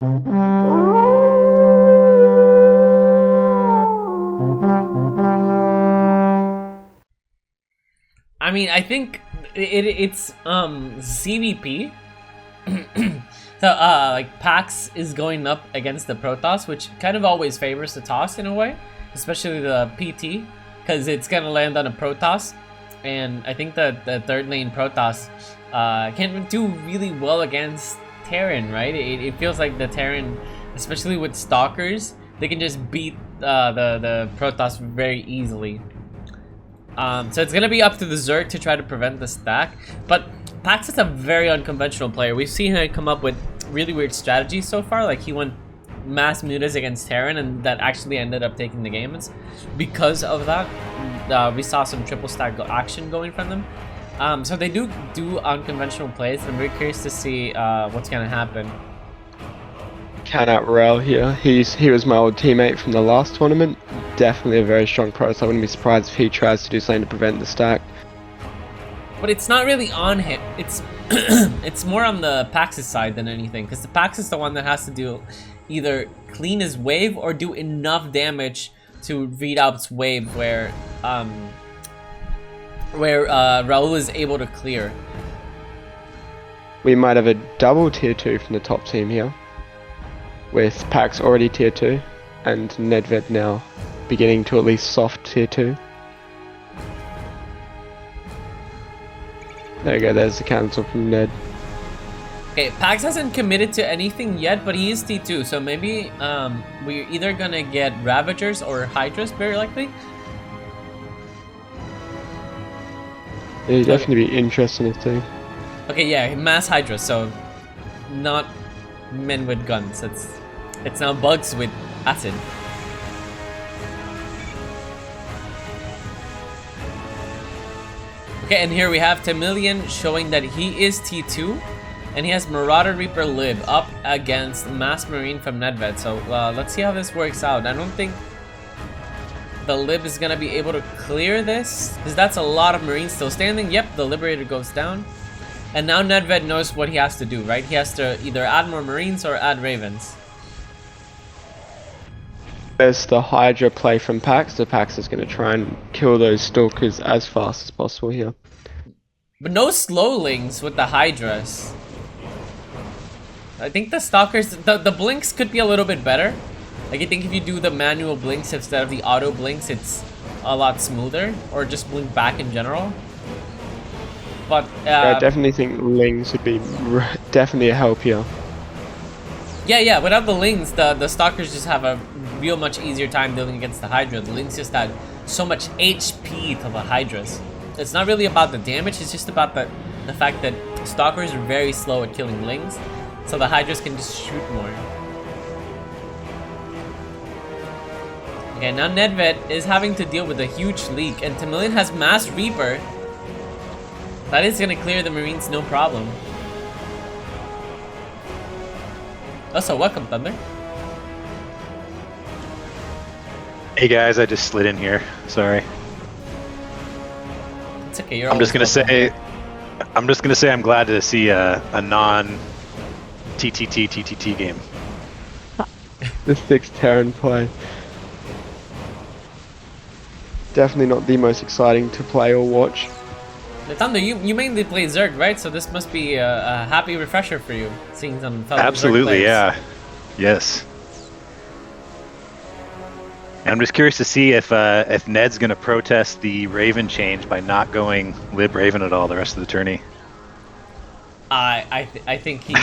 I mean, I think it's CVP. So like Pax is going up against the Protoss, which kind of always favors the toss in a way, especially the PT, because it's gonna land on a Protoss, and I think that the third lane Protoss can do really well against Terran, right? It feels like the Terran, especially with Stalkers, they can just beat the Protoss very easily. So it's gonna be up to the Zerg to try to prevent the stack, but Pax is a very unconventional player. We've seen him come up with really weird strategies so far, like he went mass mutas against Terran and that actually ended up taking the game. It's because of that. We saw some triple stack action going from them. So they do unconventional plays. I'm very curious to see what's gonna happen. Count out Raul here. He was my old teammate from the last tournament. Definitely a very strong pro, so I wouldn't be surprised if he tries to do something to prevent the stack. But it's not really on him. It's it's more on the Pax's side than anything, because the Pax is the one that has to do either clean his wave or do enough damage to Readout's wave where Raul is able to clear. We might have a double tier 2 from the top team here, with Pax already tier 2 and Nedved now beginning to at least soft tier 2. There you go, there's the cancel from Ned. Okay, Pax hasn't committed to anything yet, but he is T2, so maybe we're either gonna get Ravagers or Hydras, very likely. It'd definitely be interesting if they... Okay, yeah, mass Hydras, so not men with guns. It's now bugs with acid. Okay, and here we have Temilian showing that he is T2, and he has Marauder Reaper Lib up against Mass Marine from Nedved. So let's see how this works out. I don't think the Lib is gonna be able to clear this, because that's a lot of Marines still standing. Yep, the Liberator goes down. And now Nedved knows what he has to do, right? He has to either add more Marines or add Ravens. There's the Hydra play from Pax, so Pax is going to try and kill those Stalkers as fast as possible here. But no slowlings with the Hydras. I think the Stalkers, the blinks could be a little bit better. Like I think if you do the manual blinks instead of the auto blinks, it's a lot smoother, or just blink back in general. But I definitely think Lings would be definitely a help here. Yeah, without the Lings, the Stalkers just have a real much easier time dealing against the Hydra. The Lings just add so much HP to the Hydras. It's not really about the damage, it's just about the fact that Stalkers are very slow at killing Lings, so the Hydras can just shoot more. Okay, now Nedved is having to deal with a huge leak, and Temilian has Mass Reaper. That is gonna clear the Marines no problem. Also, welcome, Thunder. Hey guys, I just slid in here. Sorry. It's okay. You're I'm just gonna say I'm glad to see a non TTT game. The 6 Terran play. Definitely not the most exciting to play or watch. Thunder, you mainly play Zerg, right? So this must be a happy refresher for you, seeing some fellow Absolutely, Zerg yeah. Yes. And I'm just curious to see if Ned's gonna protest the Raven change by not going Lib Raven at all the rest of the tourney. I think he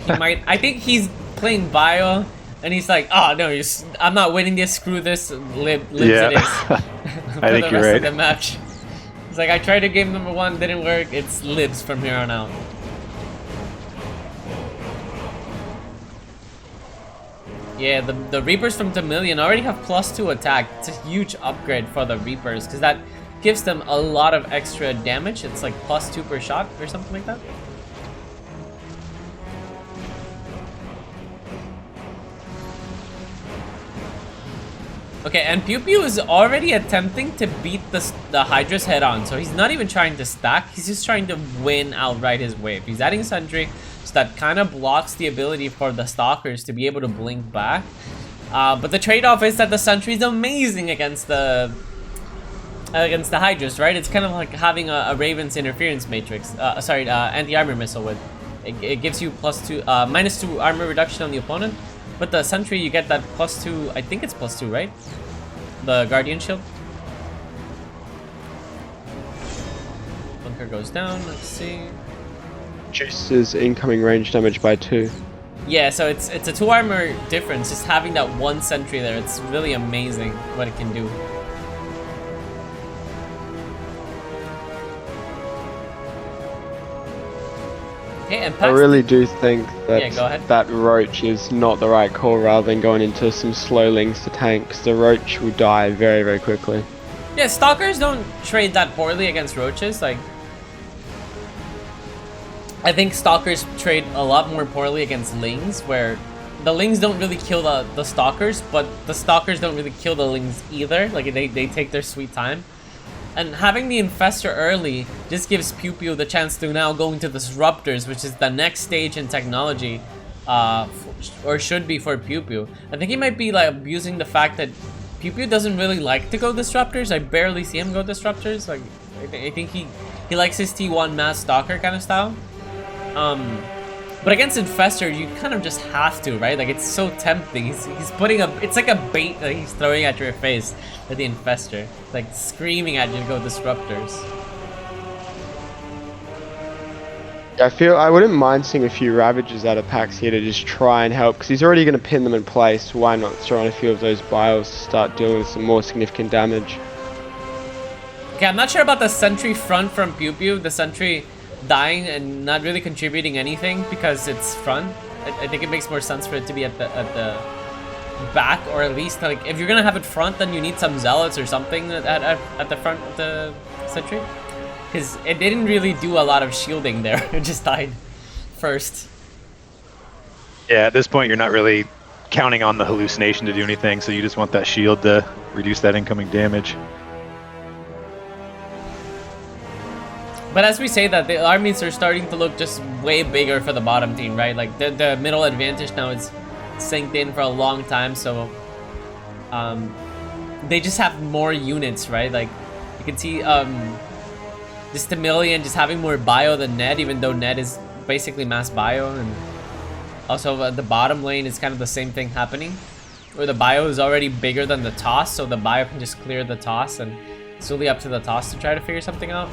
might. I think he's playing Bio, and he's like, oh no, I'm not winning this. Screw this. Libs Yeah. it is. I think the you're rest right. of the match. It's like I tried to game number 1, didn't work. It's Libs from here on out. Yeah, the Reapers from Temilian already have +2 attack. It's a huge upgrade for the Reapers, because that gives them a lot of extra damage. It's like +2 per shot or something like that. Okay, and PewPew is already attempting to beat the Hydras head on, so he's not even trying to stack, he's just trying to win outright his wave. He's adding Sentry, so that kind of blocks the ability for the Stalkers to be able to blink back. But the trade-off is that the Sentry is amazing against the Hydras, right? It's kind of like having a Raven's interference matrix. Anti-armor missile with. It gives you -2 armor reduction on the opponent, but the Sentry you get that +2. I think it's +2, right? The Guardian Shield. Bunker goes down. Let's see. Reduces incoming range damage by 2. Yeah, so it's a 2 armor difference. Just having that one Sentry there, it's really amazing what it can do. And I really do think that go ahead. that Roach is not the right call rather than going into some slowlings to tank, because the Roach will die very, very quickly. Yeah, Stalkers don't trade that poorly against Roaches. Like, I think Stalkers trade a lot more poorly against Lings, where the Lings don't really kill the Stalkers, but the Stalkers don't really kill the Lings either. Like, they take their sweet time. And having the Infestor early just gives PewPew the chance to now go into Disruptors, which is the next stage in technology, or should be for PewPew. I think he might be like abusing the fact that PewPew doesn't really like to go Disruptors. I barely see him go Disruptors. Like, I think he likes his T1 Mass Stalker kind of style. But against Infestor, you kind of just have to, right? Like, it's so tempting. He's putting it's like a bait that he's throwing at your face with the Infestor. Like, screaming at you to go Disruptors. I wouldn't mind seeing a few Ravagers out of packs here to just try and help, because he's already going to pin them in place. Why not throw in a few of those bios to start dealing with some more significant damage? Okay, I'm not sure about the Sentry front from PewPew. The Sentry dying and not really contributing anything because it's front. I think it makes more sense for it to be at the back, or at least, like, if you're gonna have it front, then you need some Zealots or something at the front of the Sentry, because it didn't really do a lot of shielding there. It just died first. Yeah, at this point you're not really counting on the hallucination to do anything, so you just want that shield to reduce that incoming damage. But as we say that, the armies are starting to look just way bigger for the bottom team, right? Like, the middle advantage now is synced in for a long time, so they just have more units, right? Like, you can see this Temilian just having more bio than Ned, even though Ned is basically mass bio, and also the bottom lane is kind of the same thing happening, where the bio is already bigger than the toss, so the bio can just clear the toss, and it's really up to the toss to try to figure something out.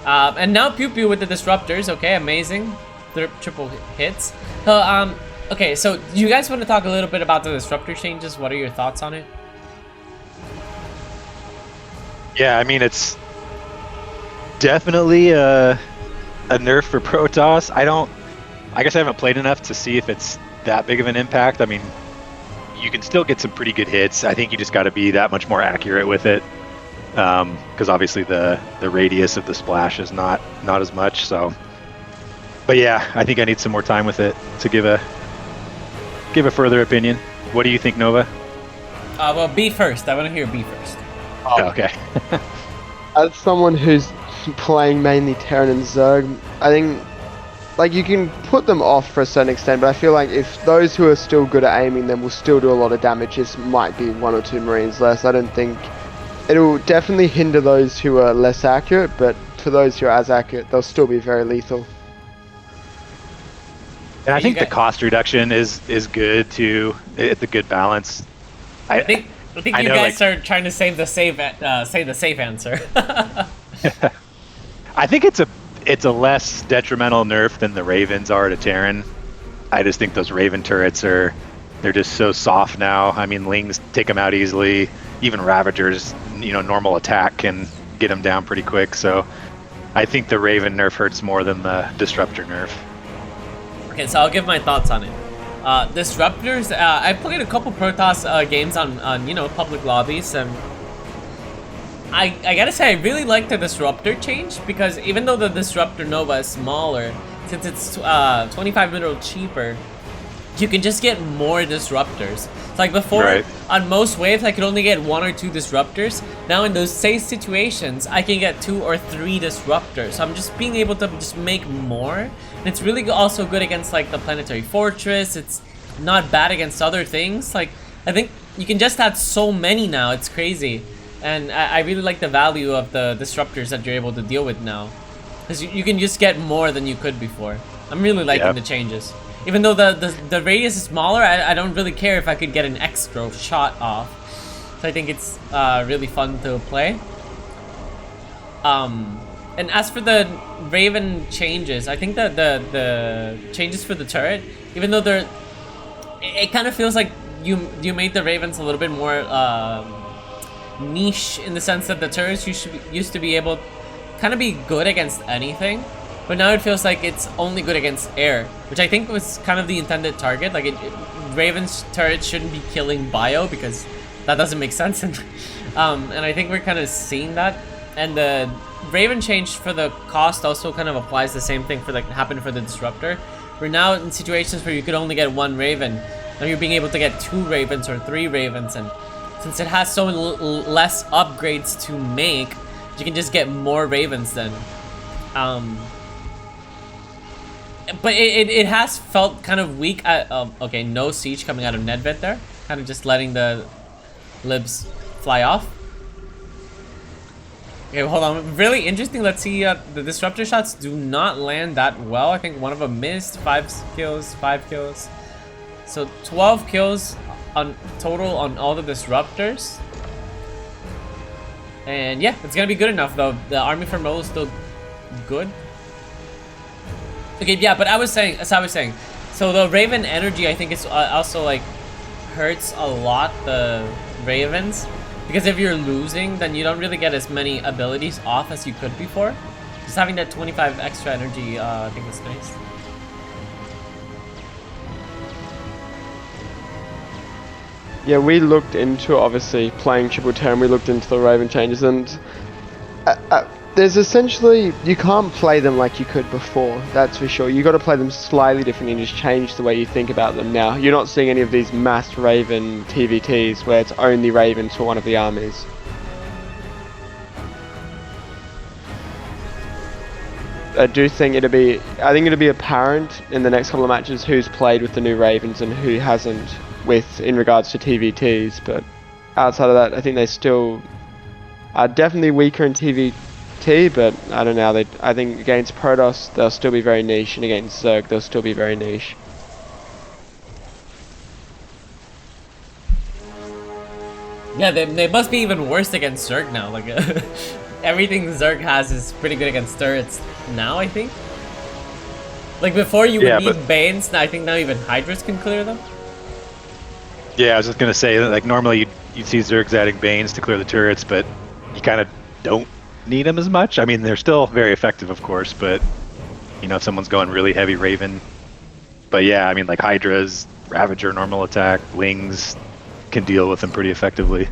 And now PewPew with the Disruptors. Okay, amazing. Triple hits. Okay, so you guys want to talk a little bit about the Disruptor changes? What are your thoughts on it? Yeah, I mean, it's definitely a nerf for Protoss. I guess I haven't played enough to see if it's that big of an impact. I mean, you can still get some pretty good hits. I think you just got to be that much more accurate with it. Because obviously the radius of the splash is not as much, so. But yeah, I think I need some more time with it to give a further opinion. What do you think, Nova? Well, B first. I want to hear B first. Oh, okay. As someone who's playing mainly Terran and Zerg, I think, like, you can put them off for a certain extent, but I feel like if those who are still good at aiming them will still do a lot of damage, this might be 1 or 2 Marines less. I don't think. It'll definitely hinder those who are less accurate, but for those who are as accurate, they'll still be very lethal. And I think the cost reduction is good too. It's a good balance. I think you guys are trying to say the safe answer. I think it's a less detrimental nerf than the Ravens are to Terran. I just think those Raven turrets they're just so soft now. I mean, Lings take them out easily. Even Ravagers, normal attack can get them down pretty quick. So I think the Raven nerf hurts more than the Disruptor nerf. Okay, so I'll give my thoughts on it. Disruptors, I played a couple Protoss games on public lobbies, and I gotta say I really like the Disruptor change, because even though the Disruptor Nova is smaller, since it's 25 mil cheaper, you can just get more disruptors. It's like before, on most waves, I could only get 1 or 2 disruptors. Now in those same situations, I can get 2 or 3 disruptors. So I'm just being able to just make more. And it's really also good against like the planetary fortress. It's not bad against other things. Like, I think you can just add so many now. It's crazy. And I really like the value of the disruptors that you're able to deal with now. Because you can just get more than you could before. I'm really liking the changes. Even though the radius is smaller, I don't really care if I could get an extra shot off. So I think it's really fun to play. And as for the Raven changes, I think that the changes for the turret, even though it kind of feels like you made the Ravens a little bit more niche, in the sense that the turrets used to be able kind of be good against anything. But now it feels like it's only good against air, which I think was kind of the intended target. Like, Raven's turret shouldn't be killing bio, because that doesn't make sense. And I think we're kind of seeing that. And the Raven change for the cost also kind of applies the same thing for happened for the Disruptor. We're now in situations where you could only get 1 Raven. Now you're being able to get 2 Ravens or 3 Ravens. And since it has so less upgrades to make, you can just get more Ravens then. But it has felt kind of weak. Okay, no siege coming out of Nedved there. Kind of just letting the libs fly off. Okay, hold on. Really interesting. Let's see. The disruptor shots do not land that well. I think one of them missed. 5 kills, 5 kills. So 12 kills on total on all the disruptors. And yeah, it's gonna be good enough though. The army from Raul is still good. Okay, yeah, but I was saying, so the Raven energy, I think it's also like hurts a lot the Ravens, because if you're losing, then you don't really get as many abilities off as you could before. Just having that 25 extra energy, I think was nice. Yeah, we looked into, obviously, playing Triple Terran, we looked into the Raven changes, and there's essentially, you can't play them like you could before, that's for sure. You got to play them slightly differently and just change the way you think about them now. You're not seeing any of these mass Raven TVTs where it's only Ravens for one of the armies. I think it'll be apparent in the next couple of matches who's played with the new Ravens and who hasn't in regards to TVTs, but outside of that, I think they still are definitely weaker in TVT, but I don't know, I think against Protoss they'll still be very niche, and against Zerg they'll still be very niche. Yeah, they must be even worse against Zerg now. Like, everything Zerg has is pretty good against turrets now, I think. Like, before you would need Banes, I think now even Hydras can clear them. Yeah, I was just gonna say that, like, normally you'd see Zergs adding Banes to clear the turrets, but you kind of don't need them as much. I mean, they're still very effective, of course, but you know, if someone's going really heavy Raven. But yeah, I mean, like Hydras, Ravager, normal attack, Wings can deal with them pretty effectively.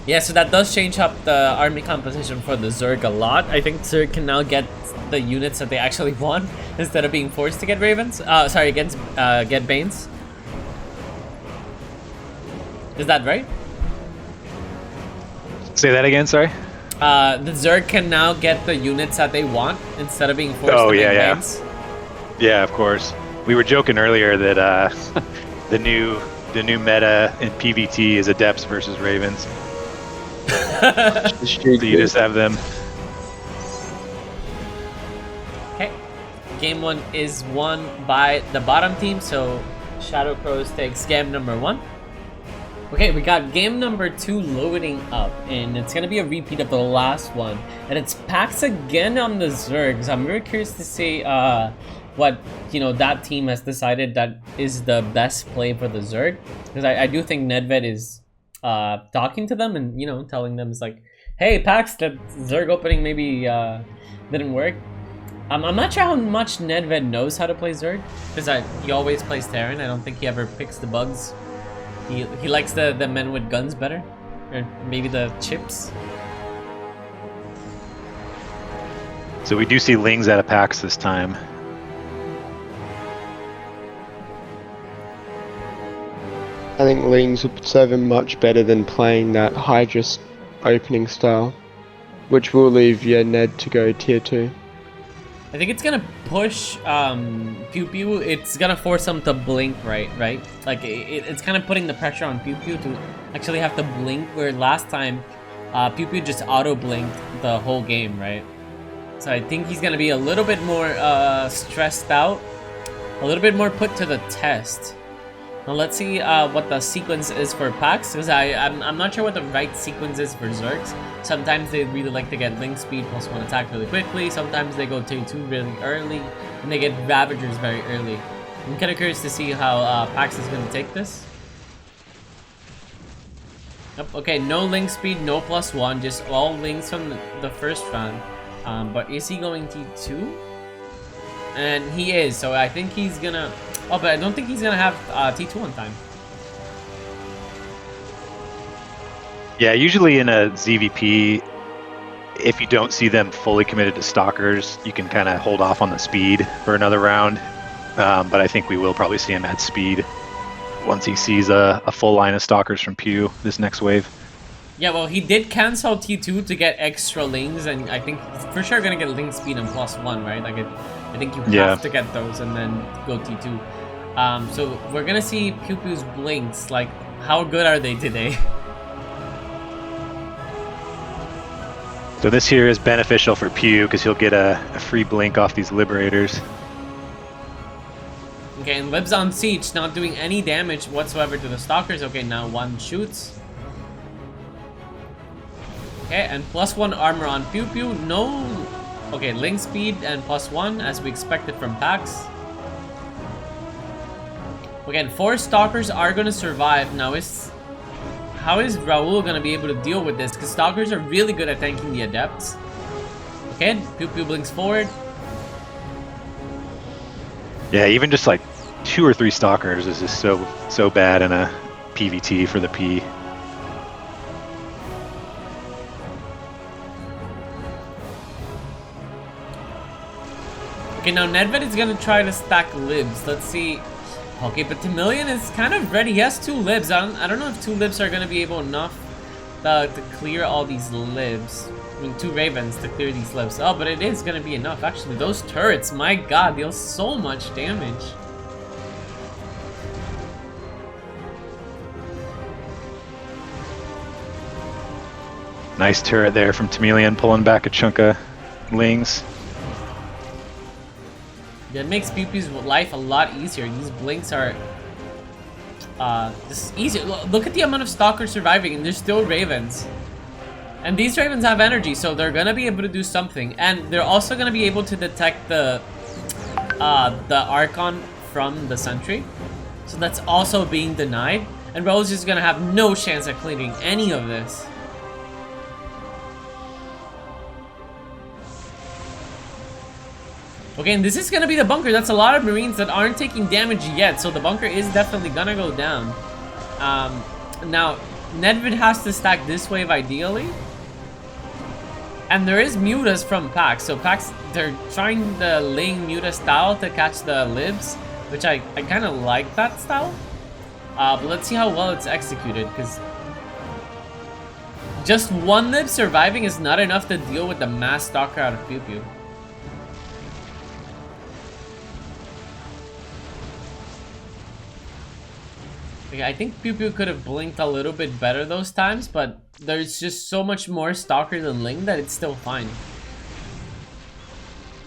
Yeah, so that does change up the army composition for the Zerg a lot. I think Zerg can now get the units that they actually want instead of being forced to get Ravens. Get Banes. Is that right? Say that again, sorry? The Zerg can now get the units that they want instead of being forced to make Banes. Yeah, of course. We were joking earlier that the new meta in PvT is Adepts versus Ravens. So you just have them. Okay. Game 1 is won by the bottom team, so Shadow Crows takes game number 1. Okay, we got game number 2 loading up, and it's gonna be a repeat of the last one. And it's Pax again on the Zergs. I'm very curious to see what, you know, that team has decided that is the best play for the Zerg. Because I do think Nedved is talking to them and, you know, telling them, it's like, hey, Pax, that Zerg opening maybe didn't work. I'm not sure how much Nedved knows how to play Zerg, because he always plays Terran. I don't think he ever picks the bugs. He likes the men with guns better, or maybe the chips. So we do see Lings out of Pax this time. I think Lings would serve him much better than playing that Hydra opening style, which will leave Ned to go tier 2. I think it's gonna push Pew. It's gonna force him to blink, right? Like it's kind of putting the pressure on Pew to actually have to blink, where last time Pew just auto blinked the whole game, right? So I think he's gonna be a little bit more stressed out, a little bit more put to the test. Now let's see what the sequence is for Pax, because I'm not sure what the right sequence is for Zergs. Sometimes they really like to get Link Speed +1 attack really quickly, sometimes they go tier 2 really early, and they get Ravagers very early. I'm kind of curious to see how Pax is going to take this. Yep, okay, no Link Speed, no +1, just all Links from the first round. But is he going T2? And he is, so I think he's gonna... Oh, but I don't think he's gonna have T2 on time. Yeah, usually in a ZVP, if you don't see them fully committed to Stalkers, you can kind of hold off on the speed for another round. But I think we will probably see him at speed once he sees a full line of Stalkers from Pew this next wave. Yeah, well, he did cancel T2 to get extra Lings, and I think he's for sure gonna get Link Speed and +1, right? Like, I think you have to get those and then go T2. So we're gonna see Pew's blinks. Like, how good are they today? So this here is beneficial for Pew because he'll get a free blink off these Liberators. Okay, and Libs on Siege, not doing any damage whatsoever to the Stalkers. Okay, now one shoots. Okay, and +1 armor on Pew. No... Okay, Link Speed and +1 as we expected from Pax. Again, 4 Stalkers are going to survive. Now, how is Raul going to be able to deal with this? Because Stalkers are really good at tanking the Adepts. Okay, Pew blinks forward. Yeah, even just like 2 or 3 Stalkers is just so bad in a PvT for the P. Okay, now Nedved is going to try to stack Libs. Let's see. Okay, but Temilian is kind of ready. He has 2 Libs. I don't know if 2 Libs are going to be able enough to clear all these Libs. I mean, 2 Ravens to clear these Libs. Oh, but it is going to be enough. Actually, those turrets, my god, deal so much damage. Nice turret there from Temilian, pulling back a chunk of Lings. That makes PewPew's life a lot easier. These blinks are just easier. Look at the amount of Stalkers surviving, and there's still Ravens. And these Ravens have energy, so they're gonna be able to do something. And they're also gonna be able to detect the Archon from the Sentry. So that's also being denied. And Raul's just gonna have no chance at clearing any of this. Okay, and this is gonna be the bunker. That's a lot of Marines that aren't taking damage yet, so the bunker is definitely gonna go down. Now, Nedved has to stack this wave ideally. And there is Mutas from Pax, so Pax, they're trying the Ling Muta style to catch the Libs, which I kind of like that style. But let's see how well it's executed, because just 1 Lib surviving is not enough to deal with the mass Stalker out of PewPew. Okay, I think PewPew could have blinked a little bit better those times, but there's just so much more Stalker than Ling that it's still fine.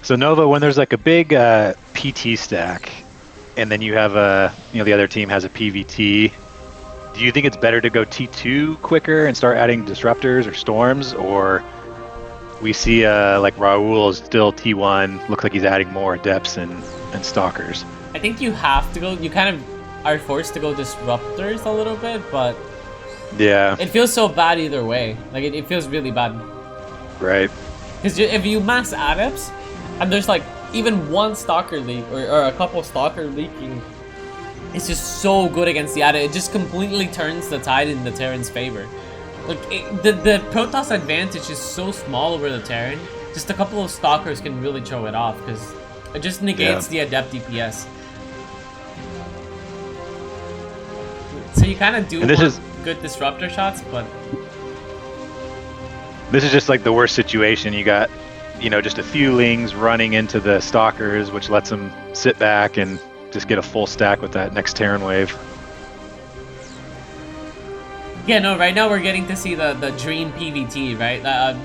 So Nova, when there's like a big PT stack, and then you have the other team has a PVT, do you think it's better to go T2 quicker and start adding disruptors or storms, or we see like Raul is still T1, looks like he's adding more adepts and stalkers? I think you have to go. You kind of are forced to go disruptors a little bit, but yeah, it feels so bad either way. Like it feels really bad. Right. Because if you max adepts, and there's like even one stalker leak or a couple stalker leaking, it's just so good against the adept. It just completely turns the tide in the Terran's favor. Like the Protoss advantage is so small over the Terran. Just a couple of stalkers can really throw it off because it just negates the adept DPS. So you kind of do And want good disruptor shots, but this is just like the worst situation. You got, you know, just a few lings running into the stalkers, which lets them sit back and just get a full stack with that next Terran wave. yeah, no. Right now we're getting to see the Dream PVT, right?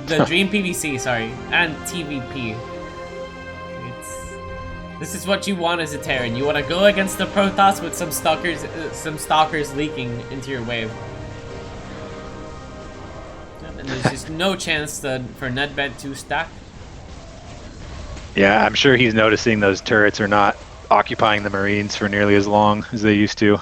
The Dream PVC, sorry, and TVP. This is what you want as a Terran. You want to go against the Protoss with some stalkers leaking into your wave. And there's just no chance for Nedved to stack. Yeah, I'm sure he's noticing those turrets are not occupying the Marines for nearly as long as they used to.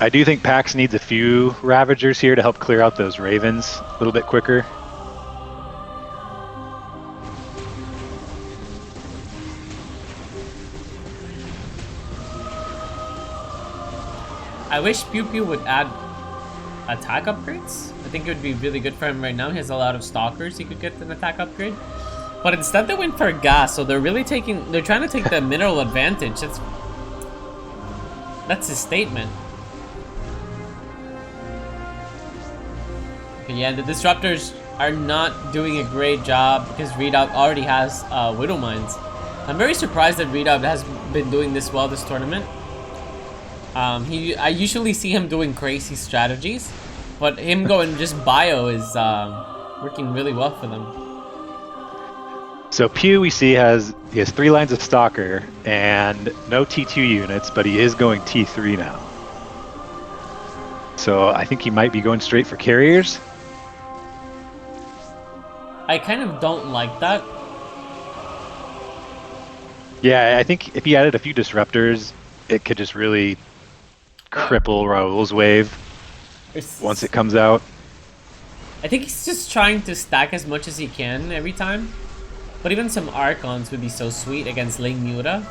I do think Pax needs a few Ravagers here to help clear out those Ravens a little bit quicker. I wish PewPew would add attack upgrades. I think it would be really good for him right now. He has a lot of stalkers. He could get an attack upgrade. But instead they went for gas, so they're really they're trying to take the mineral advantage. That's his statement. Okay, yeah, the disruptors are not doing a great job because Readoubt already has Widow Mines. I'm very surprised that Readoubt has been doing this well this tournament. I usually see him doing crazy strategies, but him going just bio is working really well for them. So Pew, we see, he has 3 lines of Stalker and no T2 units, but he is going T3 now. So I think he might be going straight for carriers. I kind of don't like that. Yeah, I think if he added a few disruptors, it could just really cripple Raul's wave once it comes out. I think he's just trying to stack as much as he can every time. But even some Archons would be so sweet against Ling Muta.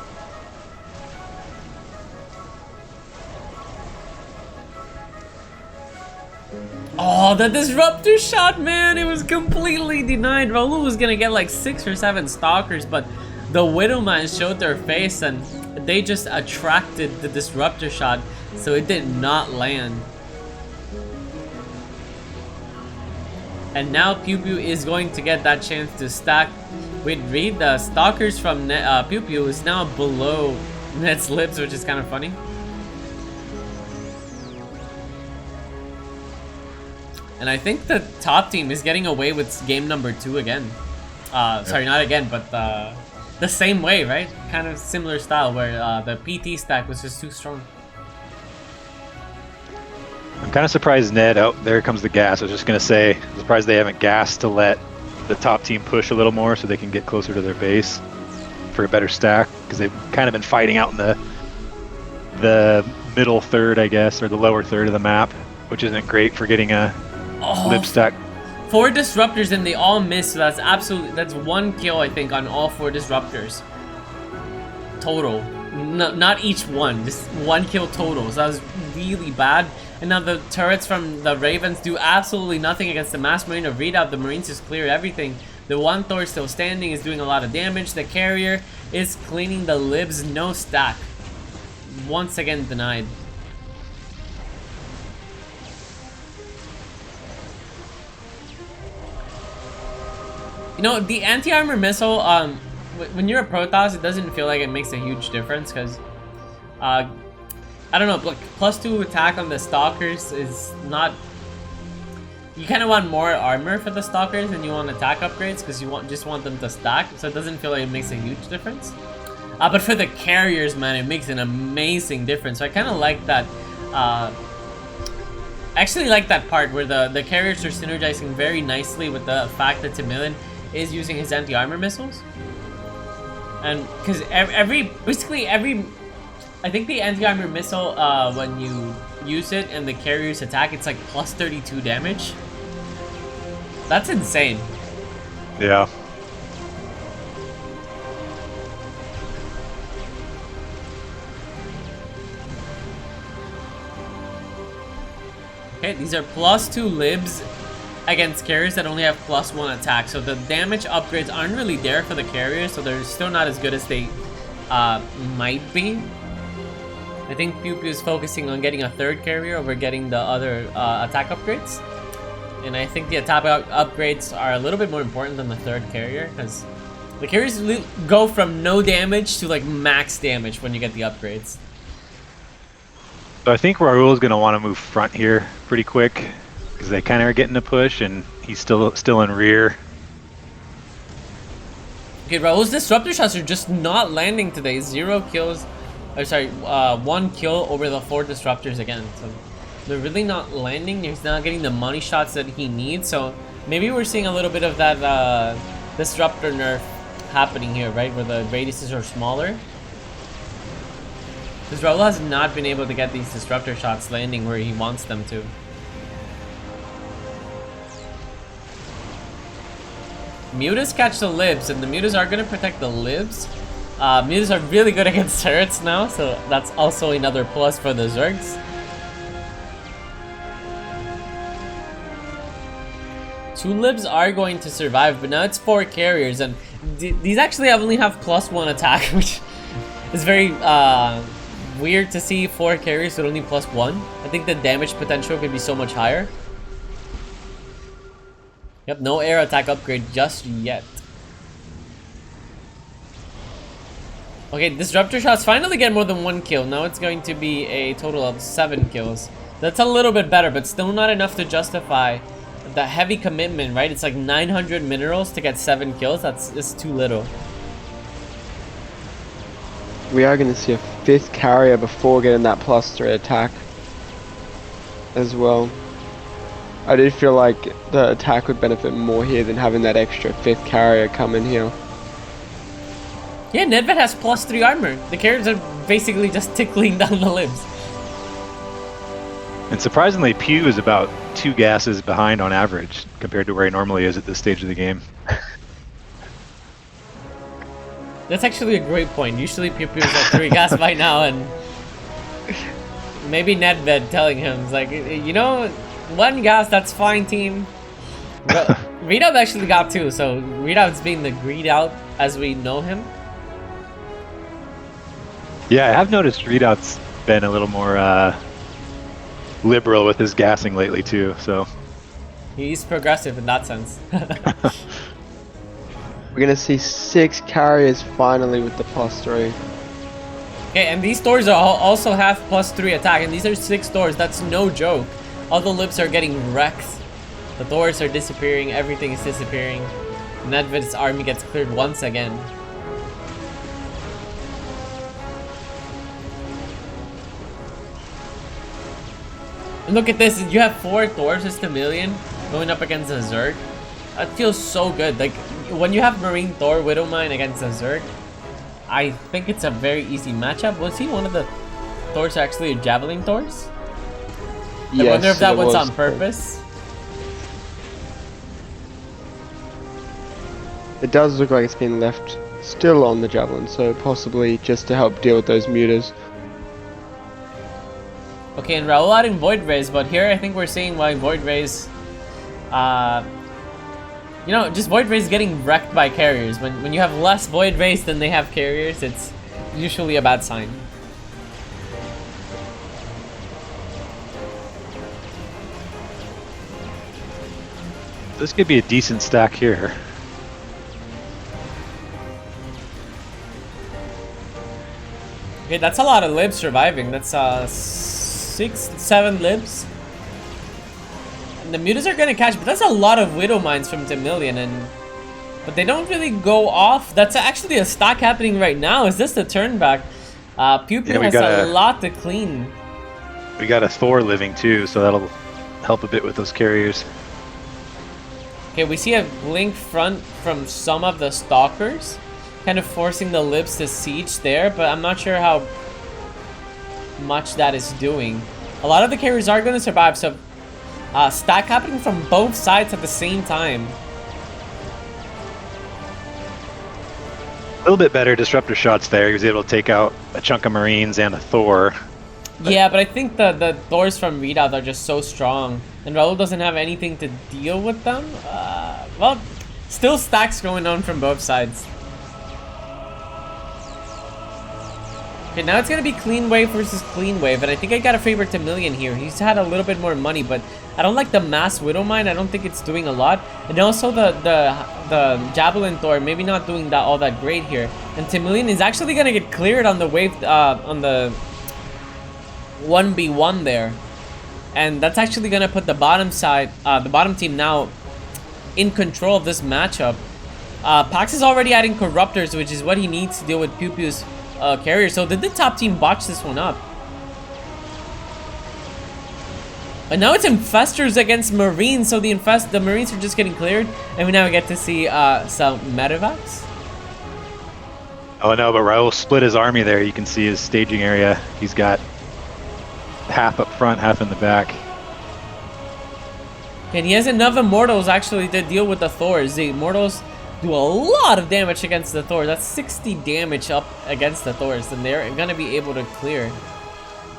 Oh, the disruptor shot, man! It was completely denied. Raul was gonna get like 6 or 7 stalkers, but the Widowman showed their face and they just attracted the disruptor shot, so it did not land. And now PewPew is going to get that chance to stack with Reed. The stalkers from PewPew is now below Ned's lips, which is kind of funny. And I think the top team is getting away with game number 2 again. Sorry, not again, but the same way, right? Kind of similar style where the PT stack was just too strong. I'm kind of surprised Ned, oh, there comes the gas. I was just going to say, I'm surprised they haven't gassed to let the top team push a little more so they can get closer to their base for a better stack, because they've kind of been fighting out in the middle third, I guess, or the lower third of the map, which isn't great for getting a lip stack. 4 disruptors and they all missed, so that's 1 kill, I think, on all 4 disruptors total. No, not each one, just 1 kill total, so that was really bad. And now the turrets from the Ravens do absolutely nothing against the Mass Marine of Readout. The Marines just cleared everything. The 1 Thor still standing is doing a lot of damage. The carrier is cleaning the libs, no stack. Once again denied. You know, the anti-armor missile, when you're a Protoss, it doesn't feel like it makes a huge difference, because I don't know, like +2 attack on the Stalkers is not... You kind of want more armor for the Stalkers than you want attack upgrades, because you just want them to stack, so it doesn't feel like it makes a huge difference. But for the carriers, man, it makes an amazing difference. So I kind of like that. I actually like that part where the carriers are synergizing very nicely with the fact that Temilian is using his anti-armor missiles. And because basically every... I think the anti-armor missile, when you use it and the carriers attack, it's like +32 damage. That's insane. Yeah. Okay, these are +2 libs against carriers that only have +1 attack, so the damage upgrades aren't really there for the carriers, so they're still not as good as they might be. I think PewPew is focusing on getting a 3rd carrier over getting the other attack upgrades. And I think the attack upgrades are a little bit more important than the 3rd carrier, because the carriers go from no damage to like max damage when you get the upgrades. So I think Raul is going to want to move front here pretty quick, because they kind of are getting a push, and he's still in rear. Okay, Raul's disruptor shots are just not landing today. 0 kills, or sorry, 1 kill over the 4 disruptors again. So they're really not landing. He's not getting the money shots that he needs. So maybe we're seeing a little bit of that disruptor nerf happening here, right? Where the radiuses are smaller. Because Raul has not been able to get these disruptor shots landing where he wants them to. Mutas catch the libs, and the mutas are going to protect the libs. Mutas are really good against turrets now, so that's also another plus for the Zergs. 2 libs are going to survive, but now it's 4 carriers, and these actually only have +1 attack, which is very weird to see 4 carriers with only +1. I think the damage potential could be so much higher. Yep, no air attack upgrade just yet. Okay, disruptor shots finally get more than 1 kill. Now it's going to be a total of 7 kills. That's a little bit better, but still not enough to justify the heavy commitment, right? It's like 900 minerals to get 7 kills. That's just too little. We are going to see a 5th carrier before getting that +3 attack as well. I do feel like the attack would benefit more here than having that extra 5th carrier come in here. Yeah, Nedved has +3 armor. The carriers are basically just tickling down the libs. And surprisingly, Pew is about 2 gases behind on average compared to where he normally is at this stage of the game. That's actually a great point. Usually PewPew is at 3 gas by now, and maybe Nedved telling him, it's like, you know, 1 gas, that's fine, team. But Readoubt actually got 2, so Readout's being the Readout as we know him. Yeah, I have noticed Readout's been a little more liberal with his gassing lately too, so He's progressive in that sense. We're going to see 6 carriers finally with the +3. Okay, and these doors are also have +3 attack, and these are 6 doors. That's no joke. All the libs are getting wrecked. The doors are disappearing. Everything is disappearing. Nedved's army gets cleared once again. And look at this. You have 4 doors as Temilian going up against a Zerg. That feels so good. Like, when you have Marine Thor Widowmine against a Zerg, I think it's a very easy matchup. Was he one of the Thors actually Javelin Thors? I wonder if that was on purpose. It does look like it's been left still on the Javelin, so possibly just to help deal with those mutas. Okay, and Raul adding Void Rays, but here I think we're seeing why Void Rays, you know, just Void Rays getting wrecked by carriers. When you have less Void Rays than they have carriers, it's usually a bad sign. this could be a decent stack here. Okay, that's a lot of libs surviving. That's 6, 7 libs. And the mutas are gonna catch, but that's a lot of Widow Mines from Temilian, but they don't really go off. That's actually a stock happening right now. Is this the turn back? PewPew has a lot to clean. We got a Thor living too, so that'll help a bit with those carriers. Okay, we see a blink front from some of the stalkers, kind of forcing the libs to siege there, but I'm not sure how much that is doing. A lot of the carriers are going to survive, so stack happening from both sides at the same time. A little bit better disruptor shots there. He was able to take out a chunk of Marines and a Thor. Yeah, but I think the Thors from Readout are just so strong. and Raul doesn't have anything to deal with them. Well, still stacks going on from both sides. Okay, now it's gonna be clean wave versus clean wave, and I think I gotta favor Temilian here. He's had a little bit more money, but I don't like the mass Widow Mine. I don't think it's doing a lot, and also the Javelin Thor maybe not doing that all that great here. And Temilian is actually gonna get cleared on the wave on the 1v1 there, and that's actually gonna put the bottom side, the bottom team now in control of this matchup. Pax is already adding Corruptors, which is what he needs to deal with PewPew's carrier. So did the top team botch this one up? And now it's Infestors against Marines, so the Marines are just getting cleared, and we now get to see some medevacs. Oh no, but Raul split his army there. You can see his staging area. He's got half up front, half in the back. And he has enough Immortals actually to deal with the Thors. The Immortals do a lot of damage against the Thors. That's 60 damage up against the Thors, and they're gonna be able to clear.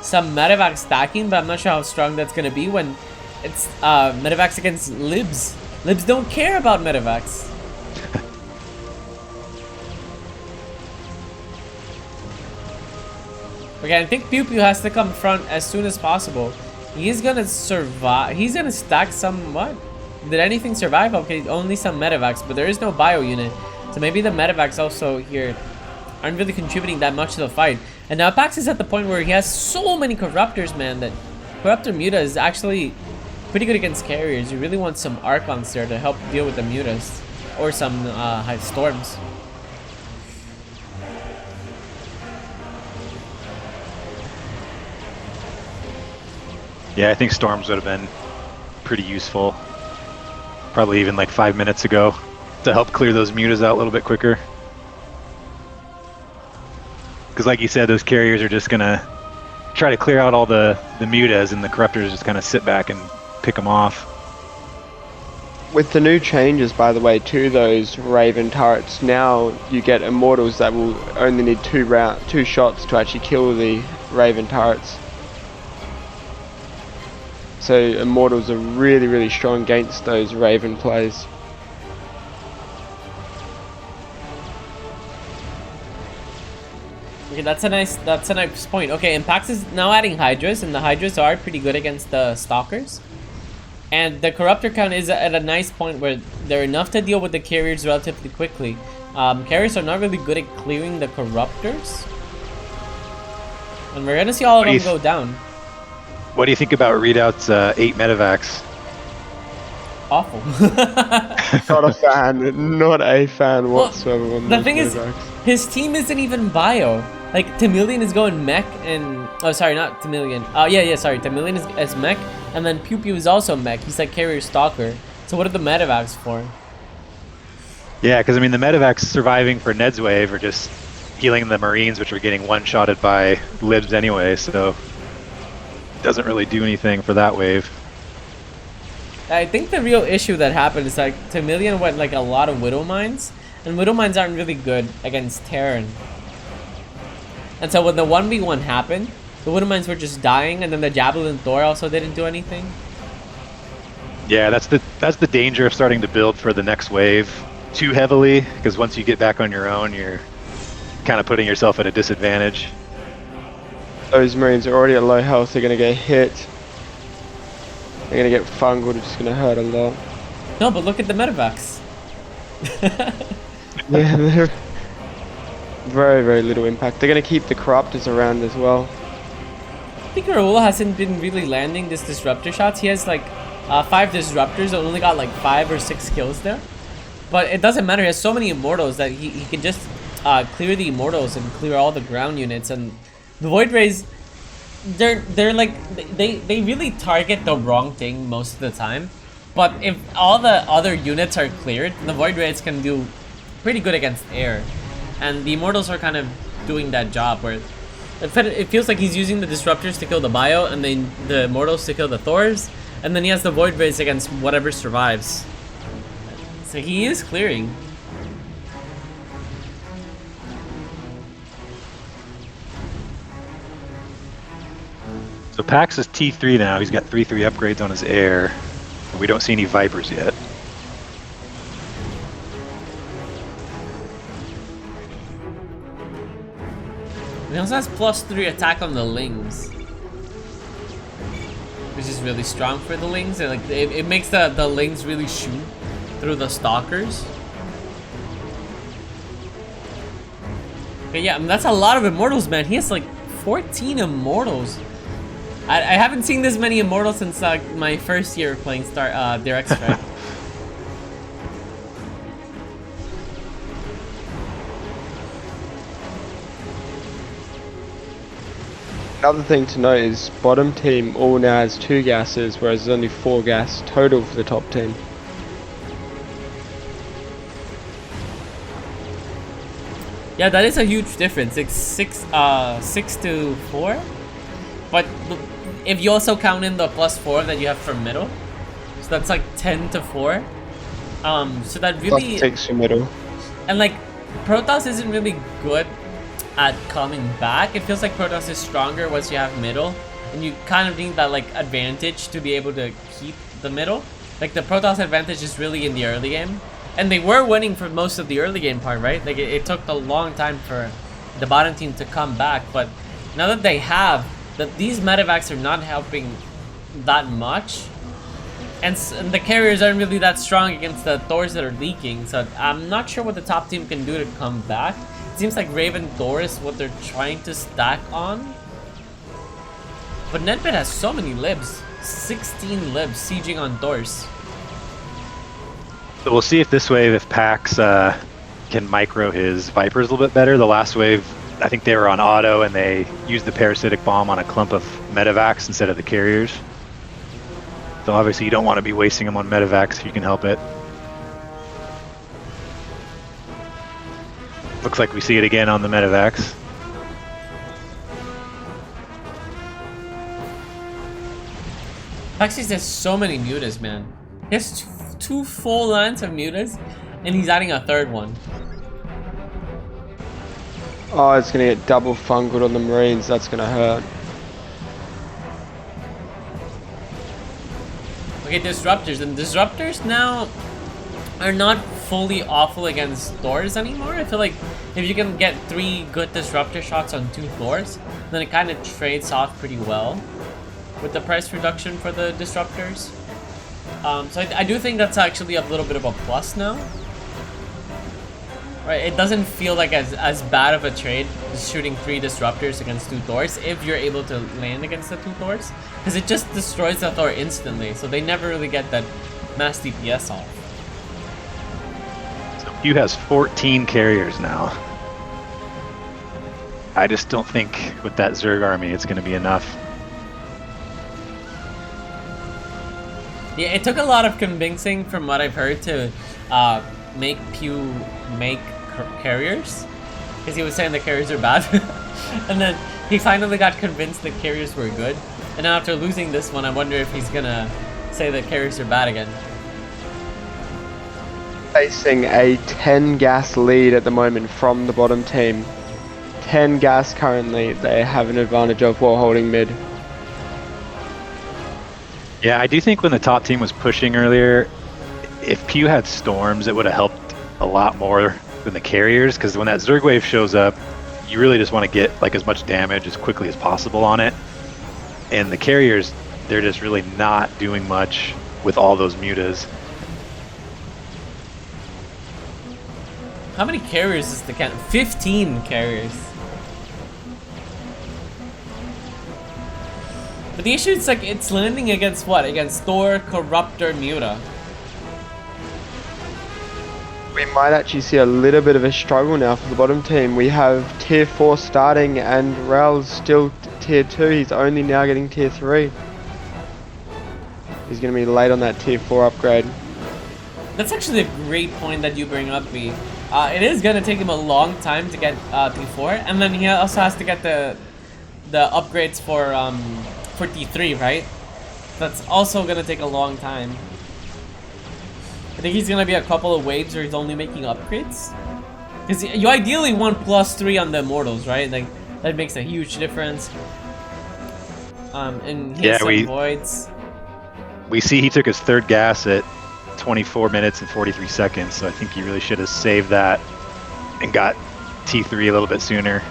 Some medevac stacking, but I'm not sure how strong that's gonna be when it's medevacs against libs. Libs don't care about medevacs. Okay, I think PewPew has to come front as soon as possible. He's gonna survive. He's gonna stack some what? Did anything survive? Okay, only some medevacs, but there is no bio unit. So maybe the medevacs also here aren't really contributing that much to the fight. And now Pax is at the point where he has so many Corruptors, man, that Corruptor Muta is actually pretty good against carriers. You really want some Archons there to help deal with the Mutas. Or some high Storms. Yeah, I think Storms would have been pretty useful. Probably even like 5 minutes ago to help clear those Mutas out a little bit quicker. Because like you said, those carriers are just gonna try to clear out all the Mutas, and the Corruptors just kind of sit back and pick them off. With the new changes, by the way, to those Raven turrets, now you get Immortals that will only need two shots to actually kill the Raven turrets. So Immortals are really, really strong against those Raven plays. Okay, that's a nice point. Okay, and Pax is now adding Hydras, and the Hydras are pretty good against the Stalkers. And the Corruptor count is at a nice point where they're enough to deal with the carriers relatively quickly. Carriers are not really good at clearing the Corruptors. And we're gonna see all of them go down. What do you think about Readout's 8 medevacs? Awful. Not a fan, not a fan whatsoever. Well, the thing is, his team isn't even bio. Like, Temilian is going mech and... Oh, sorry, not Temilian. Sorry. Temilian is mech, and then PewPew is also mech. He's like carrier stalker. So what are the medevacs for? Yeah, because I mean, the medevacs surviving for Ned's wave are just healing the Marines, which are getting one-shotted by libs anyway, so... doesn't really do anything for that wave. I think the real issue that happened is like Temilian went like a lot of Widow Mines, and Widow Mines aren't really good against Terran. And so when the 1v1 happened, the Widow Mines were just dying, and then the Javelin Thor also didn't do anything. Yeah, that's the danger of starting to build for the next wave too heavily, because once you get back on your own, you're kind of putting yourself at a disadvantage. Those Marines are already at low health, they're going to get hit. They're going to get fungled, it's going to hurt a lot. No, but look at the medevacs. Yeah, they're very, very little impact. They're going to keep the Corruptors around as well. I think Raul hasn't been really landing this Disruptor shots. He has like 5 Disruptors and only got like 5 or 6 kills there. But it doesn't matter, he has so many Immortals that he can just clear the Immortals and clear all the ground units. And the Void Rays, they're like, they really target the wrong thing most of the time. But if all the other units are cleared, the Void Rays can do pretty good against air. And the Immortals are kind of doing that job where it feels like he's using the Disruptors to kill the Bio, and then the Immortals to kill the Thors, and then he has the Void Rays against whatever survives. So he is clearing. So Pax is T3 now. He's got 3/3 upgrades on his air. We don't see any Vipers yet. He also has +3 attack on the Lings, which is really strong for the Lings. And like it makes the Lings really shoot through the Stalkers. But yeah, I mean, that's a lot of Immortals, man. He has like 14 Immortals. I haven't seen this many Immortals since my first year playing Direct Strike. Another thing to note is bottom team all now has 2 gases, whereas there's only 4 gas total for the top team. Yeah, that is a huge difference. It's 6 to 4. But if you also count in the +4 that you have for middle, so that's like 10 to 4. So that really +6 for middle. And like Protoss isn't really good at coming back. It feels like Protoss is stronger once you have middle, and you kind of need that like advantage to be able to keep the middle. Like the Protoss advantage is really in the early game, and they were winning for most of the early game part, right? Like it took a long time for the bottom team to come back, but now that they have, that these medevacs are not helping that much, and the carriers aren't really that strong against the Thors that are leaking, so I'm not sure what the top team can do to come back. It seems like Raven Thor is what they're trying to stack on. But Nedved has so many libs. 16 libs sieging on Thors. So we'll see if this wave, if Pax can micro his Vipers a little bit better. The last wave, I think they were on auto and they used the parasitic bomb on a clump of medevacs instead of the carriers. So obviously you don't want to be wasting them on medevacs if you can help it. Looks like we see it again on the medevacs. Paxis has so many mutas, man. He has two full lines of mutas, and he's adding a third one. Oh, it's gonna get double fungled on the Marines. That's gonna hurt. Okay, disruptors, and disruptors now are not fully awful against Thors anymore. I feel like if you can get 3 good disruptor shots on 2 Thors, then it kind of trades off pretty well with the price reduction for the disruptors. So I do think that's actually a little bit of a plus now. Right, it doesn't feel like as bad of a trade just shooting 3 disruptors against 2 Thors if you're able to land against the 2 Thors, because it just destroys the Thor instantly, so they never really get that mass DPS off. So Pew has 14 carriers now. I just don't think with that Zerg army it's going to be enough. Yeah, it took a lot of convincing from what I've heard to make Pew make carriers, because he was saying the carriers are bad. And then he finally got convinced the carriers were good, and now after losing this one I wonder if he's gonna say the carriers are bad again. Facing a 10 gas lead at the moment from the bottom team. 10 gas currently. They have an advantage of while holding mid. Yeah, I do think when the top team was pushing earlier, if Pew had storms, it would have helped a lot more than the carriers, because when that Zerg wave shows up, you really just want to get like as much damage as quickly as possible on it. And the carriers, they're just really not doing much with all those mutas. How many carriers is the count? 15 carriers. But the issue is like it's landing against what? Against Thor, Corruptor, Muta. We might actually see a little bit of a struggle now for the bottom team. We have tier 4 starting and Raul's still tier 2. He's only now getting tier 3. He's going to be late on that tier 4 upgrade. That's actually a great point that you bring up, B. It is going to take him a long time to get T4, and then he also has to get the upgrades for T3, right? That's also going to take a long time. I think he's going to be a couple of waves where he's only making upgrades. Because you ideally want +3 on the Immortals, right? Like, that makes a huge difference. And he has some voids. We see he took his third gas at 24 minutes and 43 seconds, so I think he really should have saved that and got T3 a little bit sooner.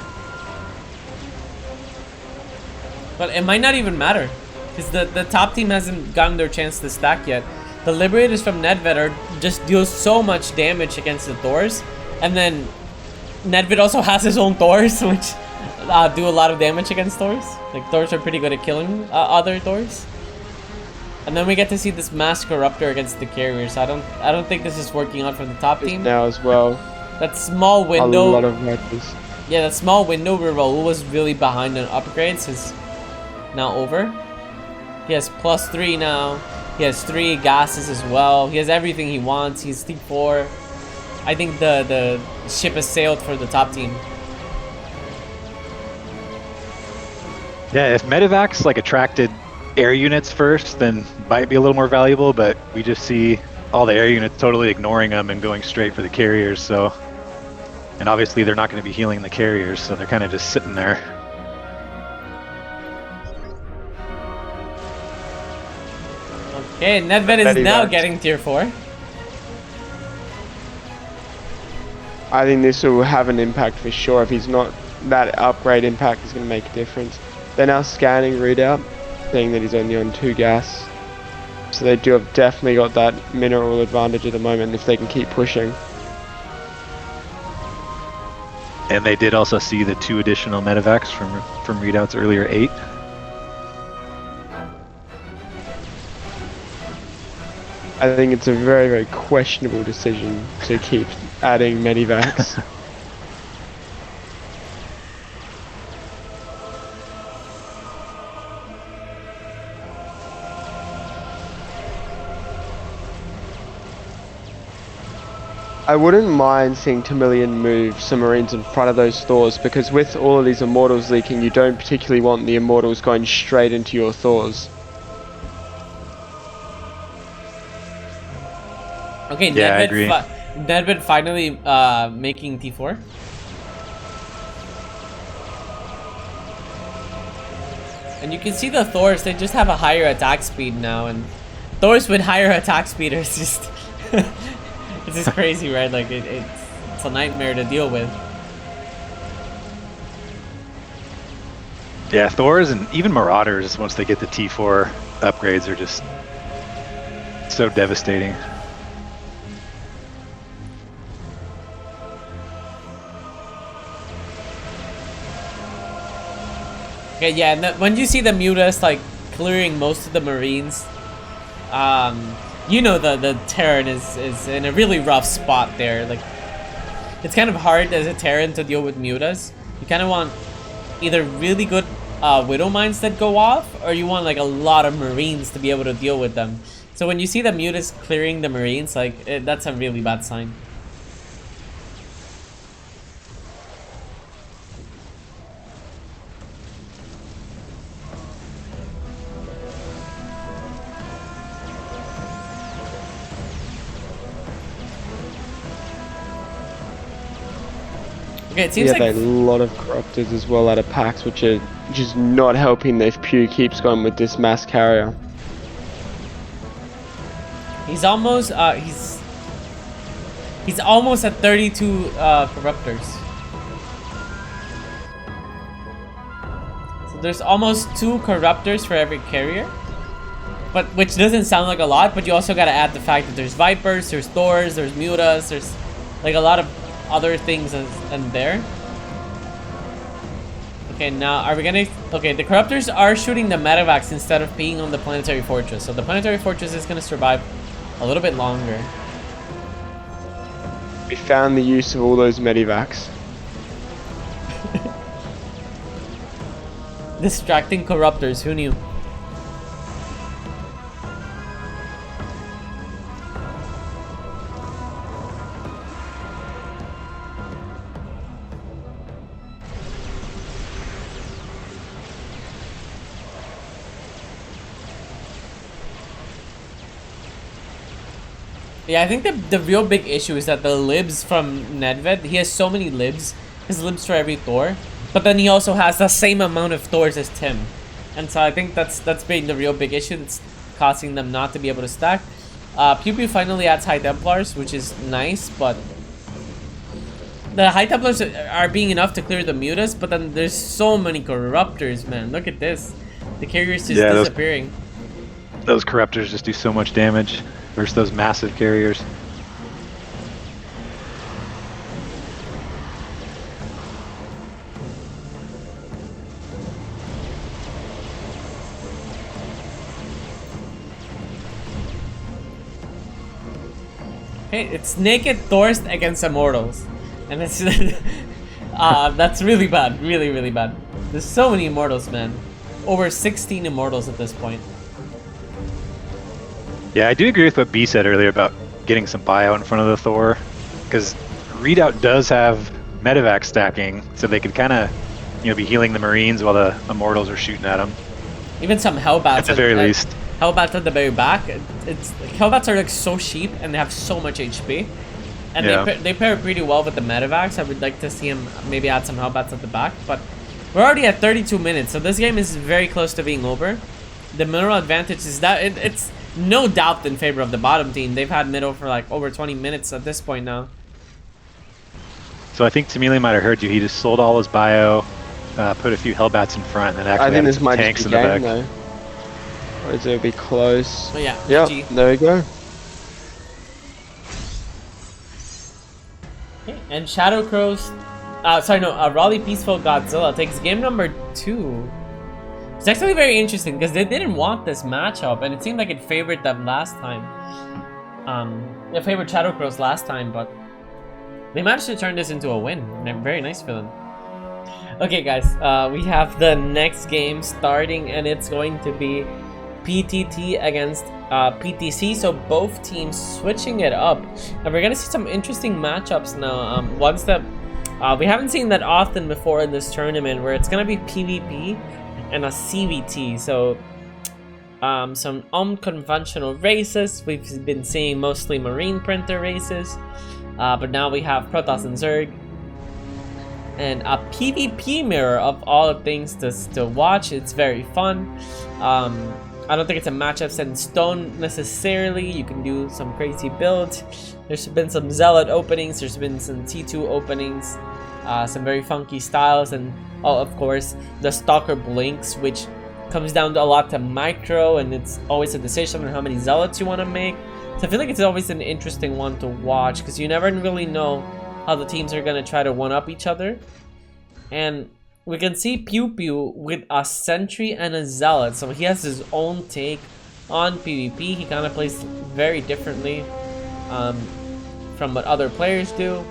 But it might not even matter, because the top team hasn't gotten their chance to stack yet. The Liberators from Nedved are just deal so much damage against the Thors, and then Nedved also has his own Thors, which do a lot of damage against Thors. Like, Thors are pretty good at killing other Thors. And then we get to see this mass Corruptor against the carriers. I don't think this is working out for the top team now as well. That small window. A lot of matches. Yeah, that small window where Raul was really behind on upgrades is now over. He has +3 now. He has 3 gases as well. He has everything he wants. He's T4. I think the ship has sailed for the top team. Yeah, if Medivacs like attracted air units first, then might be a little more valuable, but we just see all the air units totally ignoring them and going straight for the carriers, so... And obviously they're not going to be healing the carriers, so they're kind of just sitting there. Okay, Nedved is now getting tier 4. I think this will have an impact for sure. If he's not, that upgrade impact is going to make a difference. They're now scanning Readoubt, seeing that he's only on 2 gas. So they do have definitely got that mineral advantage at the moment if they can keep pushing. And they did also see the 2 additional medevacs from Readout's earlier 8. I think it's a very, very questionable decision to keep adding medivacs. I wouldn't mind seeing Temilian move some Marines in front of those Thors, because with all of these Immortals leaking, you don't particularly want the Immortals going straight into your Thors. Okay, yeah, I agree. Nedved finally making T4. And you can see the Thors, they just have a higher attack speed now, and Thors with higher attack speed are just... it's just crazy, right? Like, it's a nightmare to deal with. Yeah, Thors and even Marauders, once they get the T4 upgrades, are just so devastating. Okay, yeah, and when you see the Mutas like clearing most of the Marines, you know the Terran is in a really rough spot there. Like, it's kind of hard as a Terran to deal with Mutas. You kind of want either really good Widow Mines that go off, or you want like a lot of Marines to be able to deal with them. So when you see the Mutas clearing the Marines, like that's a really bad sign. Okay, it seems like a lot of Corruptors as well out of packs, which are just not helping if Pew keeps going with this mass carrier. he's almost he's almost at 32 Corruptors. So there's almost 2 Corruptors for every carrier, but which doesn't sound like a lot. But you also gotta add the fact that there's Vipers, there's Thors, there's Mutas, there's like a lot of other things and there. Okay, now are we gonna... Okay, the Corruptors are shooting the Medivacs instead of being on the Planetary Fortress. So the Planetary Fortress is gonna survive a little bit longer. We found the use of all those medivacs. Distracting Corruptors, who knew? Yeah, I think the real big issue is that the libs from Nedved, he has so many libs, his libs for every Thor, but then he also has the same amount of Thors as Tim. and so I think that's been the real big issue that's causing them not to be able to stack. PewPew finally adds High Templars, which is nice, but the High Templars are being enough to clear the mutas, but then there's so many Corruptors, man. Look at this. The carrier's just disappearing. Those Corruptors just do so much damage versus those massive carriers. Hey, it's Naked Thorst against Immortals. And it's that's really bad, really bad. There's so many Immortals, man. Over 16 Immortals at this point. Yeah, I do agree with what B said earlier about getting some bio in front of the Thor, because Readout does have medevac stacking, so they could kind of, you know, be healing the Marines while the Immortals are shooting at them. Even some Hellbats. At the very least. Hellbats at the very back. Hellbats are like so cheap and they have so much HP, and they pair pretty well with the medevacs. I would like to see him maybe add some Hellbats at the back, but we're already at 32 minutes, so this game is very close to being over. The mineral advantage is that it's no doubt in favor of the bottom team. They've had middle for like over 20 minutes at this point now. So I think Temilian might have heard you. He just sold all his bio, put a few Hellbats in front, and then actually I think added this some might tanks just in be the game back. though. Or is it be close? Oh yeah, yep, GG. there we go. Okay, and Shadow Crows, Raully Peaceful Godzilla takes game number 2. It's actually very interesting because they didn't want this matchup, and it seemed like it favored them last time. It favored Shadow Crows last time, but they managed to turn this into a win. Very nice for them. Okay, guys, we have the next game starting, and it's going to be PTT against PTC, so both teams switching it up, and we're gonna see some interesting matchups now. Ones that we haven't seen that often before in this tournament, where it's gonna be PvP and a CVT. So some unconventional races. We've been seeing mostly Marine Printer races, but now we have Protoss and Zerg, and a PvP mirror of all things to watch. It's very fun. I don't think it's a matchup set in stone necessarily. You can do some crazy builds. There's been some Zealot openings. There's been some T2 openings. Some very funky styles. And of course, the Stalker Blinks, which comes down to a lot to micro. And it's always a decision on how many Zealots you want to make. So I feel like it's always an interesting one to watch, because you never really know how the teams are going to try to one-up each other. And we can see PewPew with a Sentry and a Zealot, so he has his own take on PvP. He kind of plays very differently from what other players do.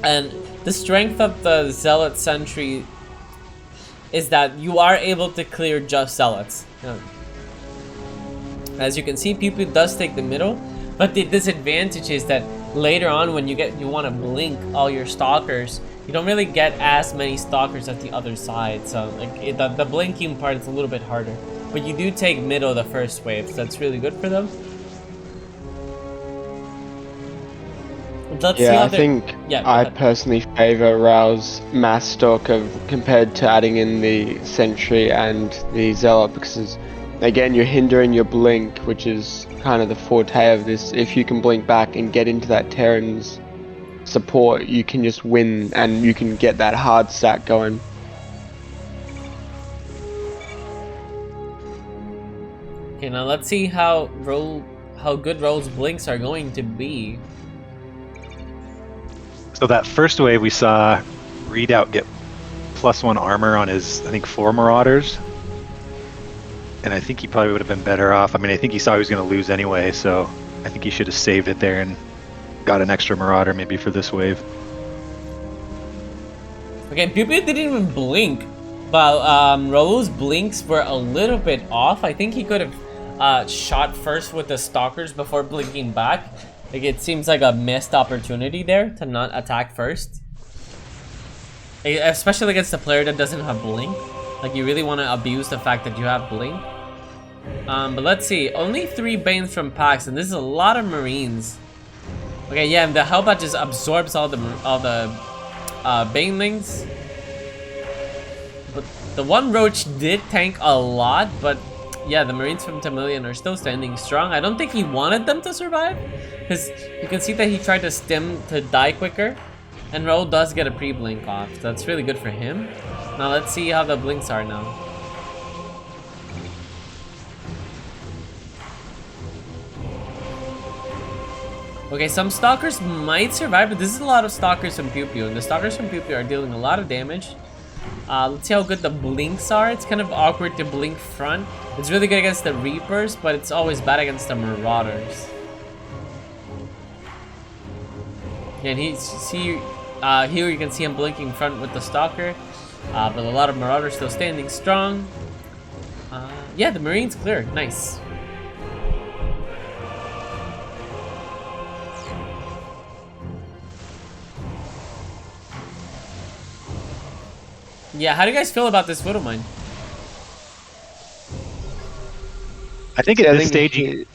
And the strength of the Zealot Sentry is that you are able to clear just Zealots. As you can see, PewPew does take the middle, but the disadvantage is that later on when you want to blink all your Stalkers, you don't really get as many Stalkers at the other side, so like the blinking part is a little bit harder. But you do take middle the first wave, so that's really good for them. I think I personally favor Raul's mass stalker compared to adding in the Sentry and the Zealot, because again you're hindering your blink, which is kind of the forte of this. If you can blink back and get into that Terran's support, you can just win and you can get that hard stack going. Okay, now let's see how good Raul's blinks are going to be. So that first wave we saw Readout get +1 armor on his, I think, 4 Marauders. And I think he probably would have been better off. I mean, I think he saw he was going to lose anyway, so I think he should have saved it there and got an extra Marauder maybe for this wave. Okay, PewPew didn't even blink, but Raul's blinks were a little bit off. I think he could have shot first with the Stalkers before blinking back. Like, it seems like a missed opportunity there to not attack first, especially against a player that doesn't have blink. Like, you really want to abuse the fact that you have blink. But let's see, only 3 Banes from Pax, and this is a lot of Marines. Okay, yeah, and the Hellbat just absorbs all the Banelings. But The one Roach did tank a lot, but yeah, the Marines from Temilian are still standing strong. I don't think he wanted them to survive, because you can see that he tried to stim to die quicker, and Raul does get a pre-blink off. So that's really good for him. Now let's see how the blinks are now. Okay, some Stalkers might survive, but this is a lot of Stalkers from PewPew, and the Stalkers from PewPew are dealing a lot of damage. Let's see how good the blinks are. It's kind of awkward to blink front. It's really good against the Reapers, but it's always bad against the Marauders. And here you can see him blinking front with the Stalker, but a lot of Marauders still standing strong. Yeah, the Marines clear. Nice. Yeah, how do you guys feel about this Widow Mine? I think at this stage...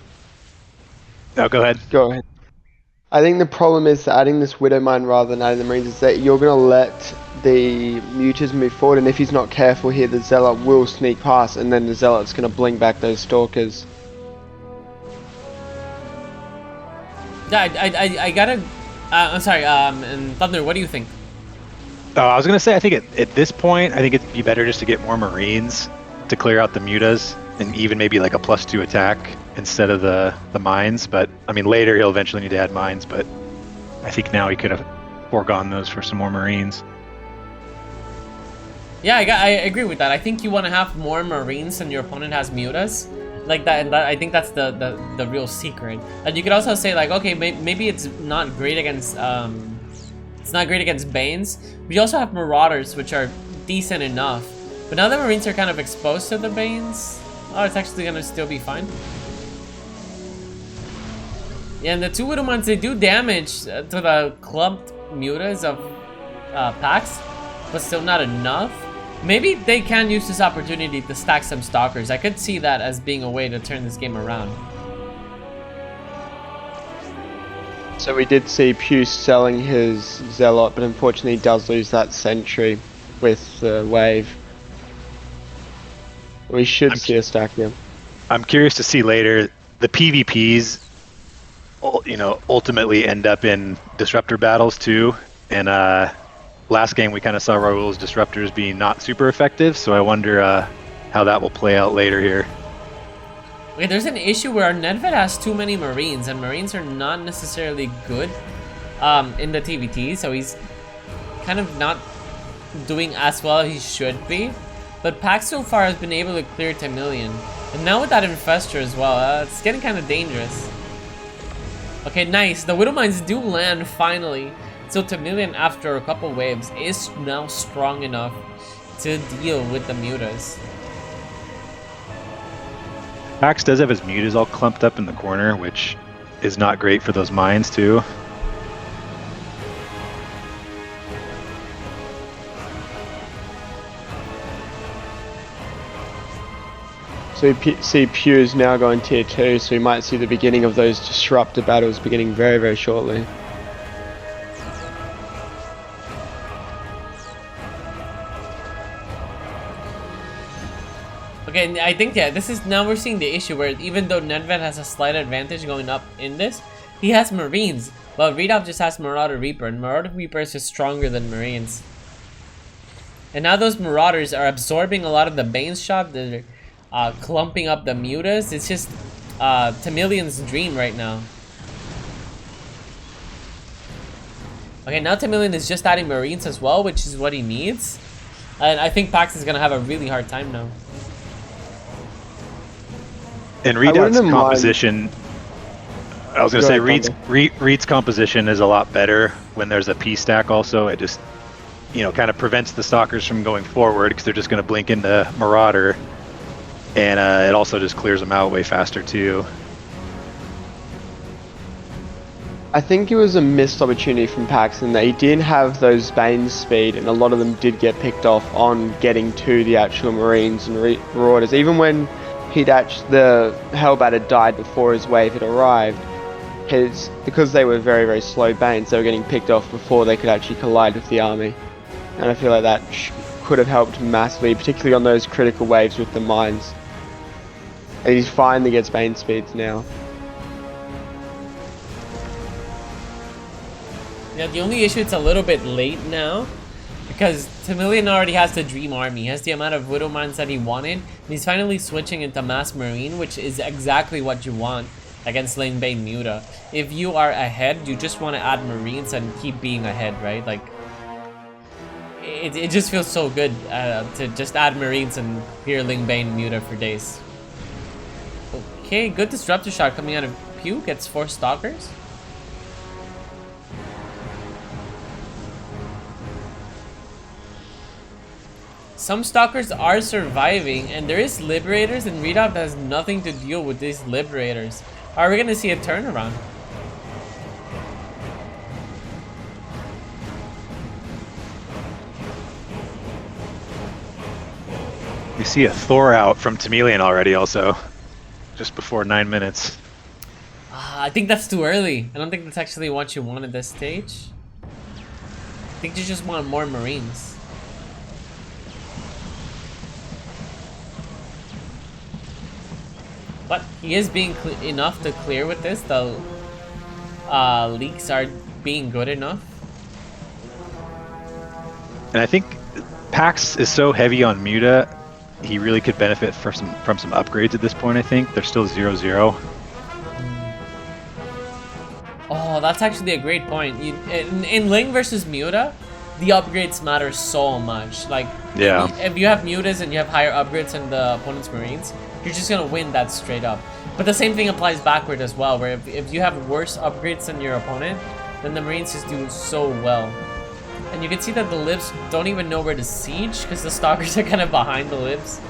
No, go ahead. Go ahead. I think the problem is adding this Widow Mine rather than adding the Marines is that you're going to let the Mutas move forward, and if he's not careful here, the Zealot will sneak past, and then the Zealot's going to blink back those Stalkers. Yeah, I gotta... I'm sorry, and Thunder, what do you think? Oh, I was going to say, I think at this point, I think it'd be better just to get more Marines to clear out the Mutas, and even maybe like a +2 attack instead of the mines. But, I mean, later he'll eventually need to add mines, but I think now he could have foregone those for some more Marines. Yeah, I agree with that. I think you want to have more Marines than your opponent has Mutas. Like that, and I think that's the real secret. And you could also say, like, okay, maybe it's not great against... It's not great against Banes. We also have Marauders, which are decent enough. But now the Marines are kind of exposed to the Banes. Oh, it's actually gonna still be fine. Yeah, and the two Widow Mines, they do damage to the clumped Mutas of Pax, but still not enough. Maybe they can use this opportunity to stack some Stalkers. I could see that as being a way to turn this game around. So we did see Pew selling his Zealot, but unfortunately he does lose that Sentry with the wave. We should see a stack here. I'm curious to see later, the PvPs, you know, ultimately end up in Disruptor battles too. And last game we kind of saw Raul's Disruptors being not super effective, so I wonder how that will play out later here. Okay, there's an issue where Nedved has too many Marines, and Marines are not necessarily good in the TVT, so he's kind of not doing as well as he should be. But Pax so far has been able to clear Temilian, and now with that Infestor as well, it's getting kind of dangerous. Okay, nice. The Widow Mines do land finally, so Temilian, after a couple waves, is now strong enough to deal with the Mutas. Pax does have his Mutas all clumped up in the corner, which is not great for those mines too. So we see Pew is now going tier 2, so we might see the beginning of those Disruptor battles beginning very, very shortly. Okay, I think, yeah, this is, now we're seeing the issue where even though Nedved has a slight advantage going up in this, he has Marines, but Readoubt just has Marauder Reaper, and Marauder Reaper is just stronger than Marines. And now those Marauders are absorbing a lot of the Bane's shot, they're clumping up the Mutas. It's just Temilian's dream right now. Okay, now Temilian is just adding Marines as well, which is what he needs. And I think Pax is going to have a really hard time now. And Readout's composition, I was going to say, Reed's composition is a lot better when there's a P stack also. It just, you know, kind of prevents the Stalkers from going forward because they're just going to blink into Marauder. And it also just clears them out way faster too. I think it was a missed opportunity from Paxton. They did have those Bane's speed, and a lot of them did get picked off on getting to the actual Marines and Marauders. Even when the Hellbat had died before his wave had arrived, because they were very, very slow Banes, they were getting picked off before they could actually collide with the army. And I feel like that could have helped massively, particularly on those critical waves with the mines. And he finally gets main speeds now. Yeah, the only issue, it's a little bit late now. Because Temilian already has the Dream Army. He has the amount of Widow Mines that he wanted. And he's finally switching into Mass Marine, which is exactly what you want against Lane Bane Muta. If you are ahead, you just want to add Marines and keep being ahead, right? Like, it just feels so good to just add Marines and clear Lane Bane Muta for days. Okay, good Disruptor shot coming out of Pew. Gets 4 Stalkers. Some Stalkers are surviving, and there is Liberators, and Readoubt has nothing to deal with these Liberators. Are we gonna see a turnaround? We see a Thor out from Temilian already also. Just before 9 minutes. I think that's too early. I don't think that's actually what you want at this stage. I think you just want more Marines. But he is being enough to clear with this. The leaks are being good enough. And I think Pax is so heavy on Muta, he really could benefit from some upgrades at this point. I think they're still 0-0. Oh, that's actually a great point. In Ling versus Muta, the upgrades matter so much. Like, yeah, if you have Mutas and you have higher upgrades than the opponent's Marines, you're just gonna win that straight up. But the same thing applies backward as well, where if you have worse upgrades than your opponent, then the Marines just do so well. And you can see that the Libs don't even know where to siege, because the Stalkers are kind of behind the Libs.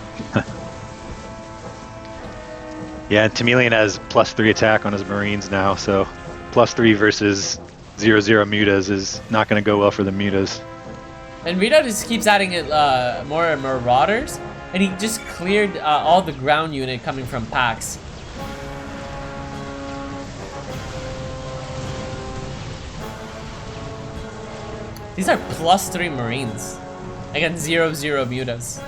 Yeah, and Temilian has +3 attack on his Marines now, so +3 versus 0-0 Mutas is not going to go well for the Mutas. And Readoubt just keeps adding it, more Marauders, and he just cleared all the ground unit coming from Pax. These are +3 Marines against 0-0 Mutas.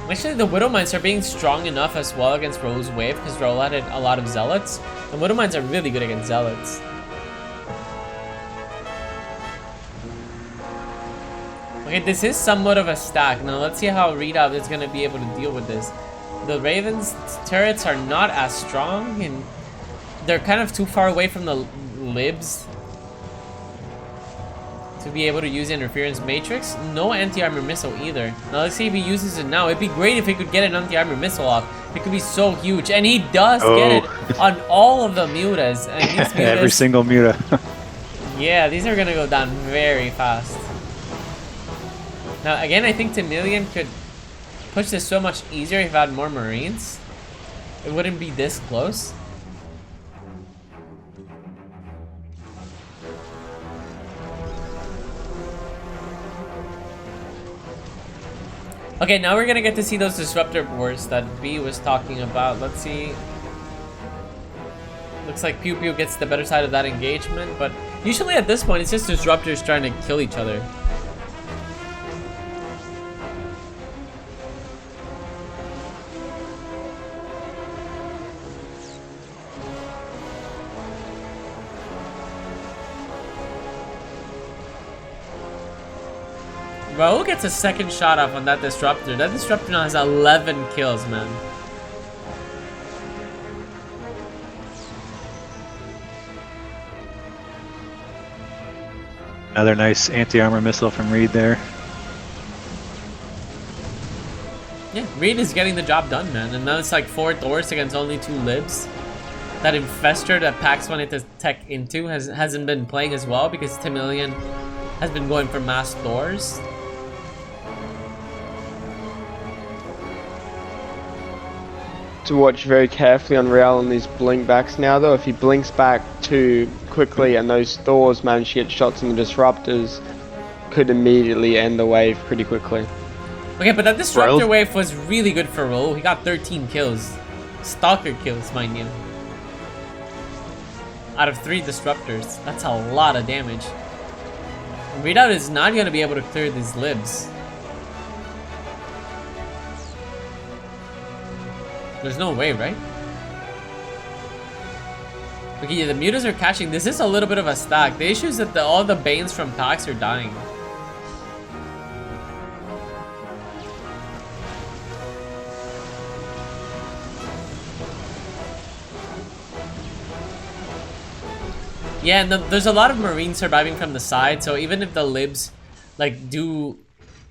Actually, the Widow Mines are being strong enough as well against Raul's wave, because Raul had a lot of Zealots. And Widow Mines are really good against Zealots. Okay, this is somewhat of a stack. Now let's see how Readout is going to be able to deal with this. The Raven's turrets are not as strong, and they're kind of too far away from the Libs to be able to use Interference Matrix. No anti-armor missile either. Now let's see if he uses it now. It'd be great if he could get an anti-armor missile off. It could be so huge, and he does get it on all of the Mutas. And these Mutas, every single Muta. yeah, these are gonna go down very fast. Now again, I think Temilian could push this so much easier if he had more Marines. It wouldn't be this close. Okay, now we're gonna get to see those disruptor wars that B was talking about. Let's see. Looks like Pew Pew gets the better side of that engagement, but usually at this point it's just disruptors trying to kill each other. Raul gets a second shot off on that Disruptor. That Disruptor now has 11 kills, man. Another nice anti-armor missile from Reed there. Yeah, Reed is getting the job done, man. And now it's like 4 Thors against only 2 Libs. That Infestor that Pax wanted to tech into hasn't been playing as well, because Temilian has been going for mass Thors. To watch very carefully on Raul on these blink backs now, though. If he blinks back too quickly and those Thors manage to get shots in the Disruptors, could immediately end the wave pretty quickly. Okay, but that Disruptor wave was really good for Raul. He got 13 kills. Stalker kills, mind you. out of 3 disruptors. That's a lot of damage. Readout is not going to be able to clear these libs. There's no way, right? Okay, yeah, the mutas are catching. This is a little bit of a stack. The issue is that all the Banes from packs are dying. Yeah, and there's a lot of Marines surviving from the side, so even if the libs like do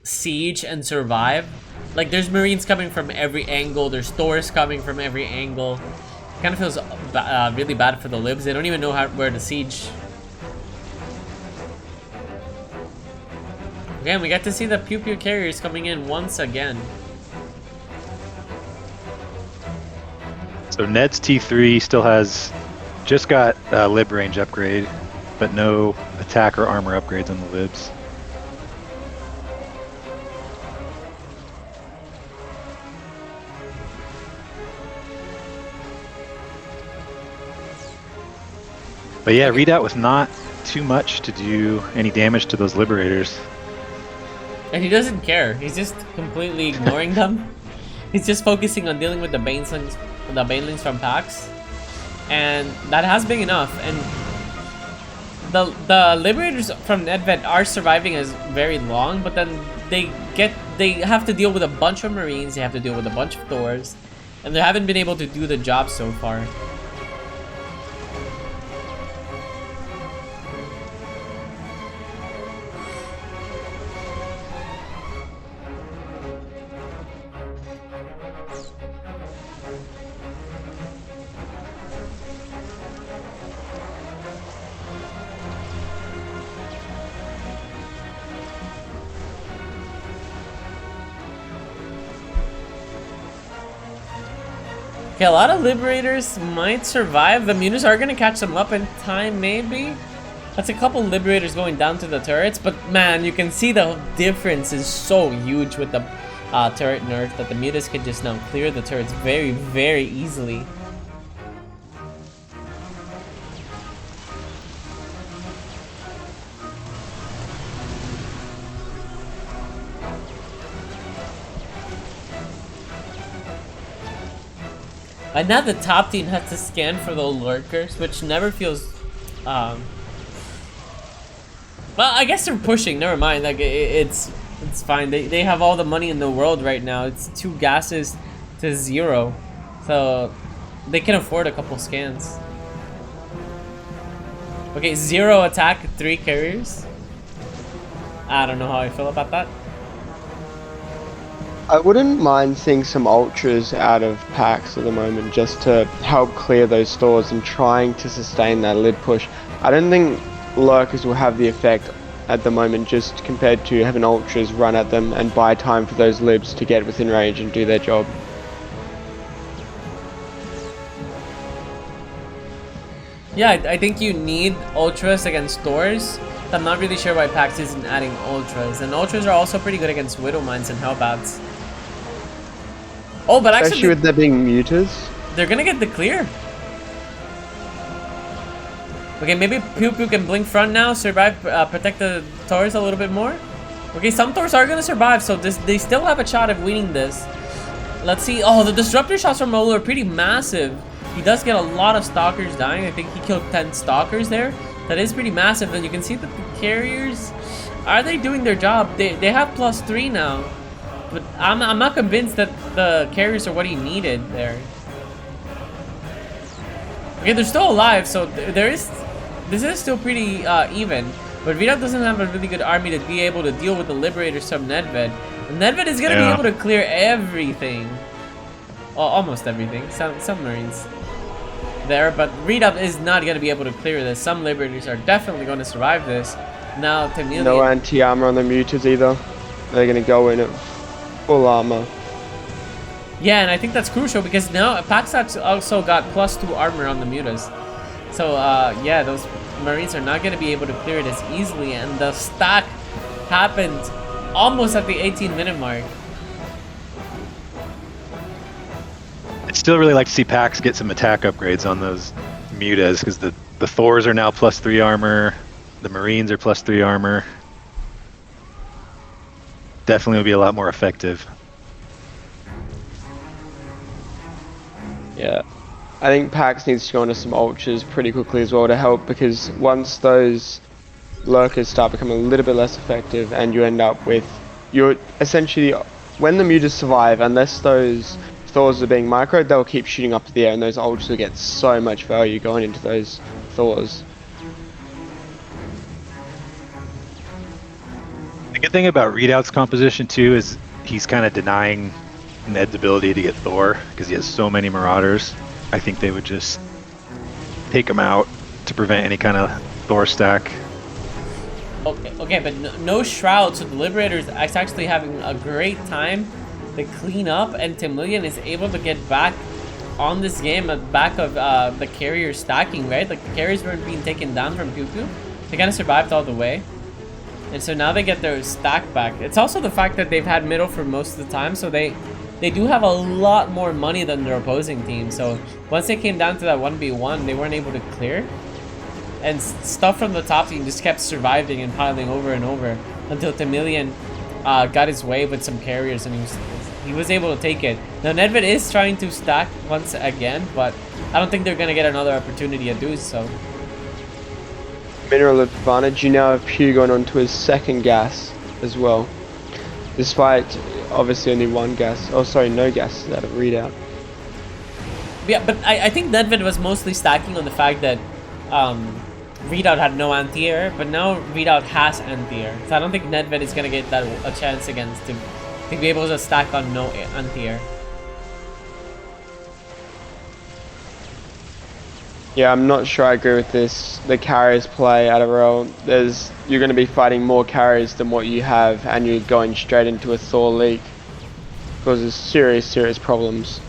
siege and survive, like there's Marines coming from every angle, there's Thors coming from every angle. Kind of feels really bad for the libs. They don't even know where to siege. Again, we get to see the PewPew carriers coming in once again. So Ned's T3 still has just got lib range upgrade, but no attack or armor upgrades on the libs. But yeah, Readout with not too much to do any damage to those liberators. And he doesn't care. He's just completely ignoring them. He's just focusing on dealing with the banelings from packs. And that has been enough. And the liberators from Nedved are surviving as very long, but then they have to deal with a bunch of Marines, they have to deal with a bunch of Thors, and they haven't been able to do the job so far. Okay, a lot of Liberators might survive. The Mutas are gonna catch them up in time, maybe? That's a couple Liberators going down to the turrets, but man, you can see the difference is so huge with the turret nerf that the Mutas can just now clear the turrets very, very easily. And now the top team has to scan for the lurkers, which never feels, well, I guess they're pushing, never mind, like, it's fine. They have all the money in the world right now. It's 2 gases to 0. So, they can afford a couple scans. Okay, 0 attack, 3 carriers. I don't know how I feel about that. I wouldn't mind seeing some ultras out of packs at the moment just to help clear those stores and trying to sustain that lid push. I don't think lurkers will have the effect at the moment just compared to having ultras run at them and buy time for those libs to get within range and do their job. Yeah, I think you need ultras against Thors. I'm not really sure why Pax isn't adding ultras, and ultras are also pretty good against Widow Mines and Hellbats. Oh, but actually, especially with there being mutas, they're gonna get the clear. Okay, maybe PewPew can blink front now, survive, protect the Thors a little bit more. Okay, some Thors are gonna survive, so they still have a shot of winning this. Let's see. Oh, the disruptor shots from Raul are pretty massive. He does get a lot of stalkers dying. I think he killed 10 stalkers there. That is pretty massive. And you can see that the carriers, are they doing their job? They have +3 now. But I'm not convinced that the carriers are what he needed there. Okay, they're still alive, so this is still pretty even. But Readoubt doesn't have a really good army to be able to deal with the Liberators from Nedved. And Nedved is gonna be able to clear everything. Well, almost everything. Some Marines there, but Readoubt is not going to be able to clear this. Some Liberators are definitely going to survive this. Now, Temilian... no anti-armor on the mutas either. They're going to go in at full armor. Yeah, and I think that's crucial because now Paxat's also got +2 armor on the mutas. So, yeah, those Marines are not going to be able to clear it as easily, and the stack happened almost at the 18-minute mark. I'd still really like to see Pax get some attack upgrades on those mutas because the The Thors are now +3 armor. The Marines are +3 armor. Definitely will be a lot more effective. Yeah. I think Pax needs to go into some ultras pretty quickly as well to help, because once those lurkers start becoming a little bit less effective and you end up with, you're essentially, when the mutas survive, unless those Thors are being microed, they'll keep shooting up to the air, and those ultras will get so much value going into those Thors. The good thing about Readout's composition too is he's kind of denying Ned's ability to get Thor because he has so many Marauders. I think they would just take him out to prevent any kind of Thor stack. Okay, but no Shroud, so the Liberator is actually having a great time to clean up, and Temilian is able to get back on this game at the back of the carrier stacking, right? Like, the carriers were being taken down from PewPew. They kind of survived all the way. And so now they get their stack back. It's also the fact that they've had middle for most of the time, so they do have a lot more money than their opposing team. So once they came down to that 1v1, they weren't able to clear. And stuff from the top team just kept surviving and piling over and over until Temilian got his way with some carriers, and he was able to take it. Now Nedved is trying to stack once again, but I don't think they're going to get another opportunity to do so. Mineral advantage, you now have Pew going on to his second gas as well. Despite obviously only one gas, oh sorry, no gas out of Readout. Yeah, but I think Nedved was mostly stacking on the fact that Readout had no anti-air, but now Readout has anti-air. So I don't think Nedved is going to get that a chance against to be able to stack on no anti-air. Yeah, I'm not sure I agree with this. The carriers play out of Raul. You're going to be fighting more carriers than what you have, and you're going straight into a Thor leak. Causes serious problems.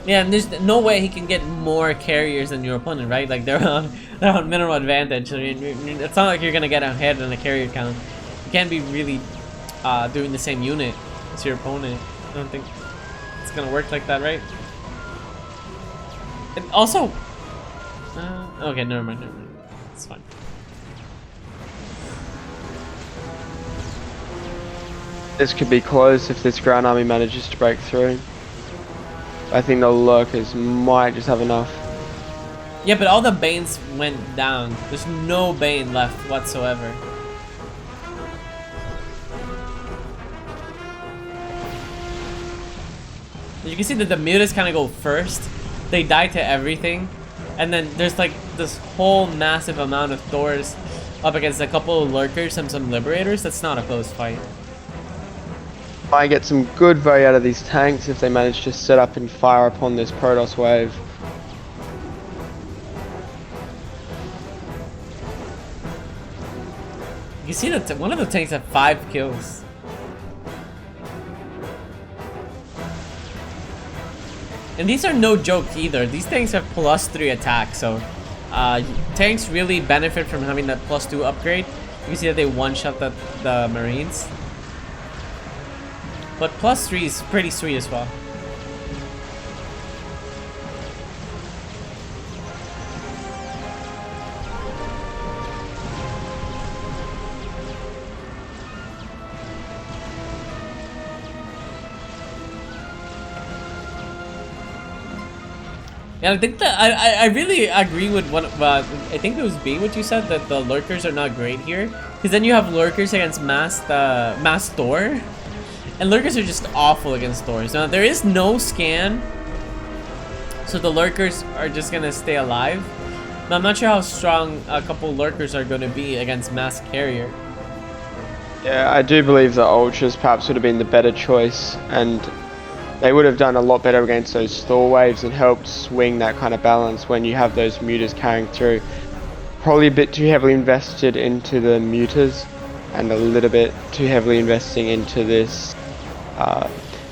Yeah, and there's no way he can get more carriers than your opponent, right? Like, they're on minimal advantage. So it's not like you're gonna get ahead on a carrier count. You can't be really doing the same unit as your opponent. I don't think it's gonna work like that, right? And also, okay, never mind. It's fine. This could be close if this ground army manages to break through. I think the lurkers might just have enough. Yeah, but all the Banes went down. There's no Bane left whatsoever. You can see that the mutas kind of go first. They die to everything. And then there's like this whole massive amount of Thors up against a couple of lurkers and some liberators. That's not a close fight. Might get some good value out of these tanks if they manage to set up and fire upon this Protoss wave. You can see that one of the tanks had 5 kills. And these are no joke either. These tanks have +3 attack, so tanks really benefit from having that +2 upgrade. You can see that they one-shot the Marines. But +3 is pretty sweet as well. Yeah, I think that I really agree with what I think it was B what you said, that the lurkers are not great here, because then you have lurkers against mass Thor, and lurkers are just awful against Thors. Now there is no scan, so the lurkers are just gonna stay alive. But I'm not sure how strong a couple lurkers are gonna be against mass carrier. Yeah, I do believe the ultras perhaps would have been the better choice, and they would have done a lot better against those Thor waves and helped swing that kind of balance when you have those mutas carrying through. Probably a bit too heavily invested into the mutas and a little bit too heavily investing into this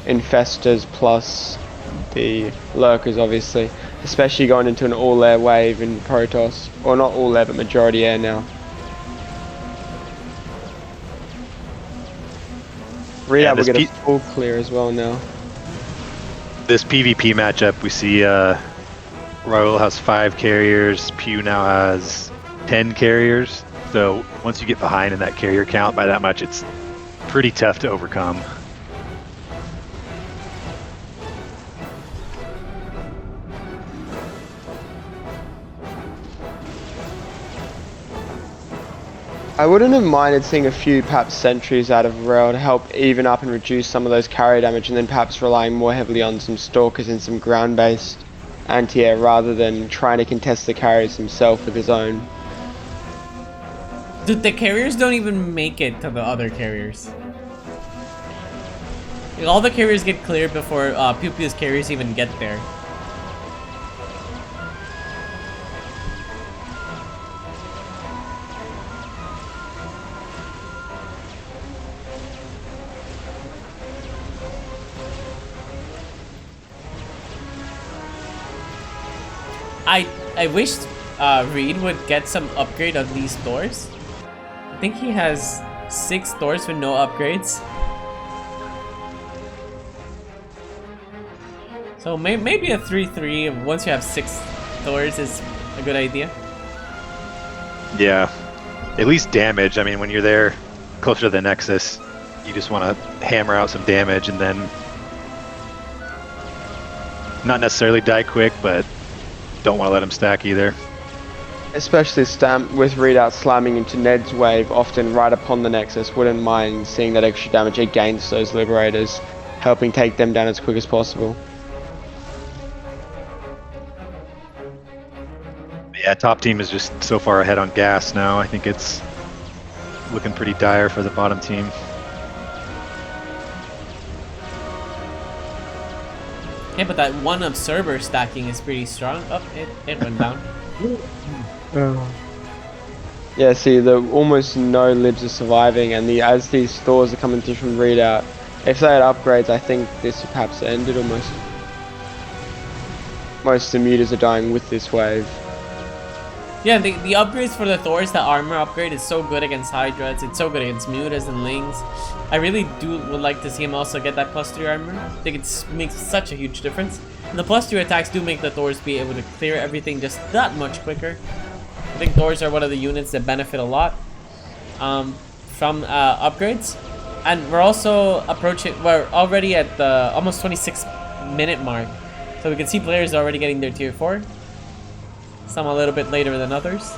infestors plus the lurkers, obviously, especially going into an all-air wave in Protoss, or not all air but majority air now. Readout will get a full clear as well now. This PvP matchup, we see Raul has 5 carriers. Pew now has 10 carriers. So once you get behind in that carrier count by that much, it's pretty tough to overcome. I wouldn't have minded seeing a few perhaps sentries out of Raul to help even up and reduce some of those carry damage, and then perhaps relying more heavily on some stalkers and some ground-based anti-air rather than trying to contest the carriers himself with his own. Dude, the carriers don't even make it to the other carriers. Like, all the carriers get cleared before PewPew's carriers even get there. I wish Reed would get some upgrade on these doors. I think he has 6 doors with no upgrades. So maybe a 3-3 once you have 6 doors is a good idea. Yeah, at least damage. I mean, when you're there closer to the Nexus, you just want to hammer out some damage and then not necessarily die quick, but don't want to let him stack either. Especially with Readout slamming into Ned's wave, often right upon the Nexus, wouldn't mind seeing that extra damage against those Liberators, helping take them down as quick as possible. Yeah, top team is just so far ahead on gas now. I think it's looking pretty dire for the bottom team. Yeah, but that one Observer stacking is pretty strong. Oh, it went down. Yeah, see, the almost no libs are surviving, and as these Thors are coming through from Readout, if they had upgrades, I think this perhaps ended almost. Most of the mutas are dying with this wave. Yeah, the upgrades for the Thors, the armor upgrade is so good against Hydras, it's so good against mutas and Lings. I really would like to see him also get that +3 armor. I think it makes such a huge difference. And the +2 attacks do make the Thors be able to clear everything just that much quicker. I think Thors are one of the units that benefit a lot from upgrades. And we're also we're already at the almost 26-minute mark. So we can see players already getting their tier 4. Some a little bit later than others.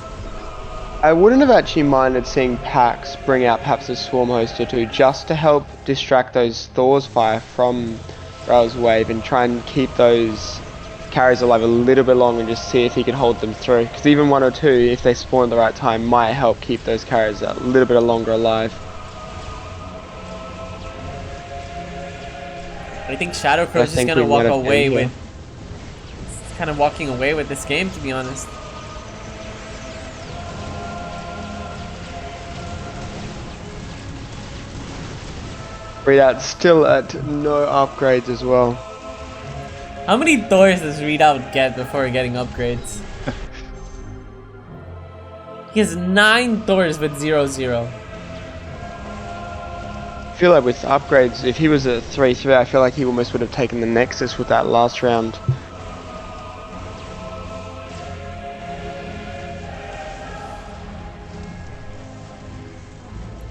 I wouldn't have actually minded seeing Pax bring out perhaps a Swarm Host or two just to help distract those Thor's fire from Raul's wave and try and keep those carries alive a little bit longer and just see if he can hold them through. Because even 1 or 2, if they spawn at the right time, might help keep those carries a little bit longer alive. I think Shadowcrow's just gonna walk away with... kind of walking away with this game, to be honest. Readout still at no upgrades as well. How many doors does Readout get before getting upgrades? He has 9 doors with 0-0. I feel like with upgrades, if he was a 3-3, I feel like he almost would have taken the Nexus with that last round.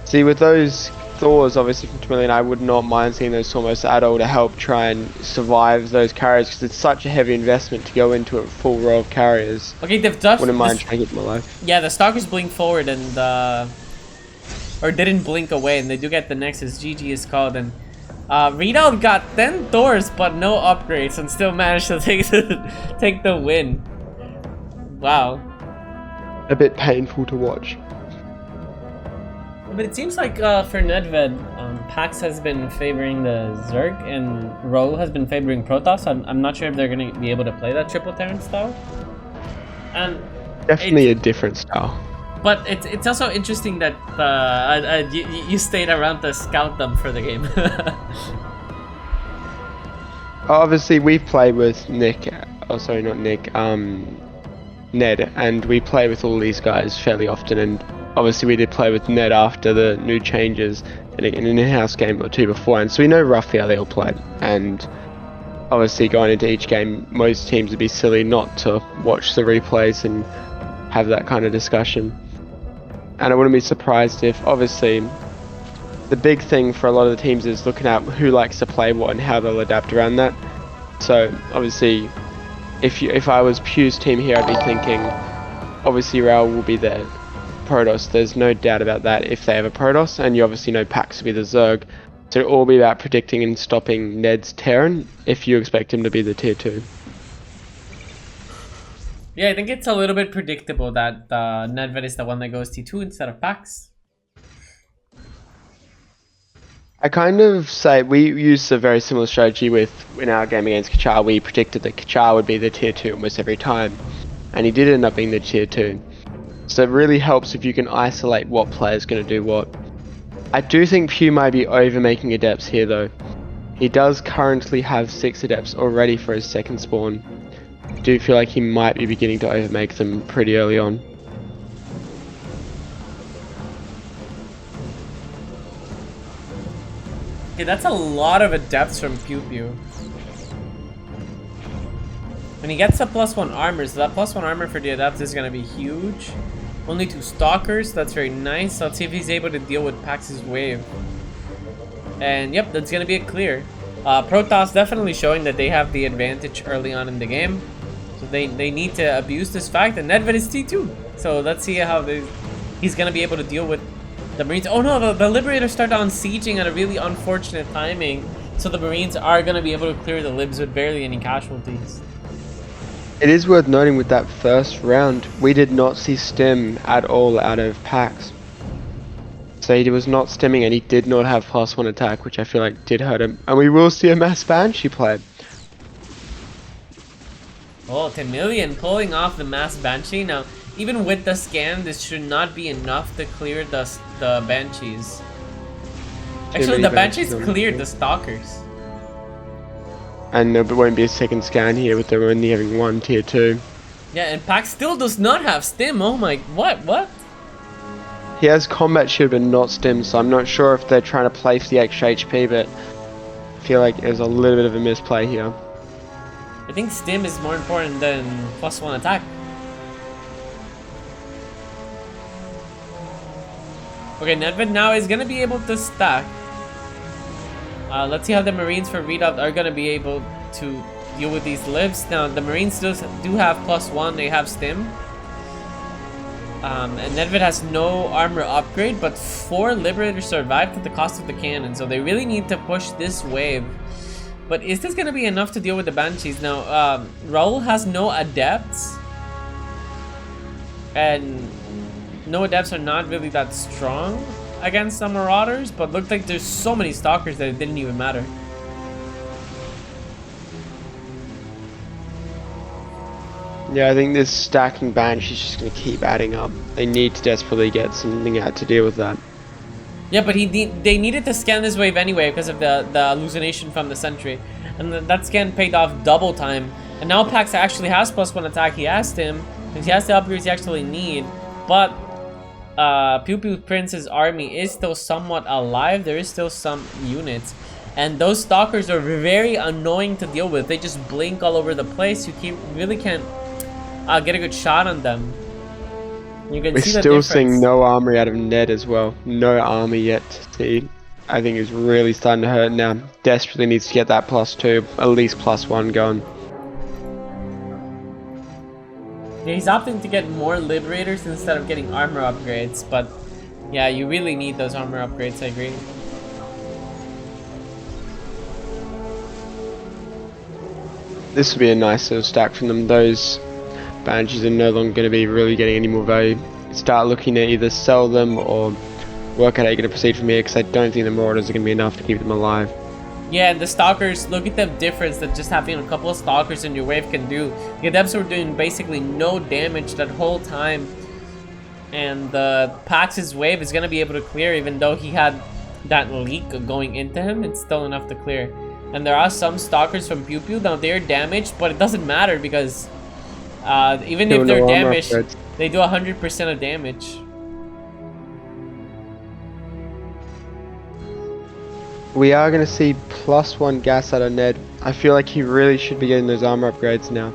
See, with those Thors, obviously from Temilian, I would not mind seeing those almost at all to help try and survive those carriers, because it's such a heavy investment to go into a full row of carriers. Okay, they've just... Wouldn't mind trying to get them alive. Yeah, the Stalkers blink forward and... or didn't blink away, and they do get the Nexus. GG is called, and... Readout got 10 doors, but no upgrades, and still managed to take the win. Wow. A bit painful to watch. But it seems like for Nedved, Pax has been favoring the Zerg and Raul has been favoring Protoss. I'm not sure if they're going to be able to play that triple Terran style. And definitely a different style. But it's also interesting that you stayed around to scout them for the game. Obviously, we've played with Nick. Oh, sorry, not Nick. Ned, and we play with all these guys fairly often, and obviously we did play with Ned after the new changes in an in-house game or two before, and so we know roughly how they all play. And obviously going into each game, most teams would be silly not to watch the replays and have that kind of discussion. And I wouldn't be surprised if, obviously, the big thing for a lot of the teams is looking at who likes to play what and how they'll adapt around that. So obviously, if I was Pew's team here, I'd be thinking, obviously Raul will be there. Protoss, there's no doubt about that if they have a Protoss, and you obviously know Pax will be the Zerg. So it'll all be about predicting and stopping Ned's Terran if you expect him to be the tier 2. Yeah, I think it's a little bit predictable that Nedved is the one that goes T2 instead of Pax. I kind of say we used a very similar strategy in our game against Kachar. We predicted that Kachar would be the tier 2 almost every time, and he did end up being the tier 2. So it really helps if you can isolate what player's going to do what. I do think Pew might be over-making adepts here though. He does currently have 6 adepts already for his second spawn. I do feel like he might be beginning to over-make them pretty early on. Okay, that's a lot of adepts from PewPew. When he gets a +1 armor, so that +1 armor for the adepts is gonna be huge. Only 2 stalkers, that's very nice. Let's see if he's able to deal with Pax's wave. And yep, that's gonna be a clear. Protoss definitely showing that they have the advantage early on in the game. So they need to abuse this fact, and Nedved is T2. So let's see how he's gonna be able to deal with the Marines. Oh no, the Liberators start on sieging at a really unfortunate timing. So the Marines are gonna be able to clear the Libs with barely any casualties. It is worth noting with that first round, we did not see stim at all out of Pax. So he was not stimming and he did not have +1 attack, which I feel like did hurt him. And we will see a mass Banshee play. Oh, Temilian pulling off the mass Banshee. Now, even with the scan, this should not be enough to clear the Banshees. Actually, the Banshees cleared the Stalkers. And there won't be a second scan here with them only having 1 tier 2. Yeah, and Pax still does not have stim. Oh my, what? He has combat shield but not stim, so I'm not sure if they're trying to play for the extra HP, but I feel like there's a little bit of a misplay here. I think stim is more important than +1 attack. Okay, Nedved now is gonna be able to stack. Let's see how the Marines for Readoubt are gonna be able to deal with these libs. Now, the Marines do have +1, they have stim. And Nedved has no armor upgrade, but 4 Liberators survived at the cost of the cannon, so they really need to push this wave. But is this gonna be enough to deal with the Banshees? Now, Raul has no adepts, and no adepts are not really that strong against the Marauders, but looked like there's so many Stalkers that it didn't even matter. Yeah, I think this stacking Banshee is just going to keep adding up. They need to desperately get something out to deal with that. Yeah, but they needed to scan this wave anyway because of the hallucination from the Sentry. And that scan paid off double time. And now Pax actually has +1 attack. He asked him, and he has the upgrades he actually need. But PewPewPrincess army is still somewhat alive. There is still some units. And those Stalkers are very annoying to deal with. They just blink all over the place. You really can't get a good shot on them. You can see the difference. We're still seeing no armor out of Ned as well. No armor yet to see. I think it's really starting to hurt now. Desperately needs to get that +2, at least +1 going. Yeah, he's opting to get more Liberators instead of getting armor upgrades, but yeah, you really need those armor upgrades, I agree. This would be a nice little stack from them. Those Banshees are no longer going to be really getting any more value. Start looking to either sell them or work out how you're going to proceed from here, because I don't think the Marauders are going to be enough to keep them alive. Yeah, and the Stalkers, look at the difference that just having a couple of Stalkers in your wave can do. The Adepts were doing basically no damage that whole time. And Pax's wave is going to be able to clear, even though he had that leak going into him. It's still enough to clear. And there are some Stalkers from PewPew. Now, they're damaged, but it doesn't matter because even if they're damaged, they do 100% of damage. We are going to see +1 gas out of Ned. I feel like he really should be getting those armor upgrades now.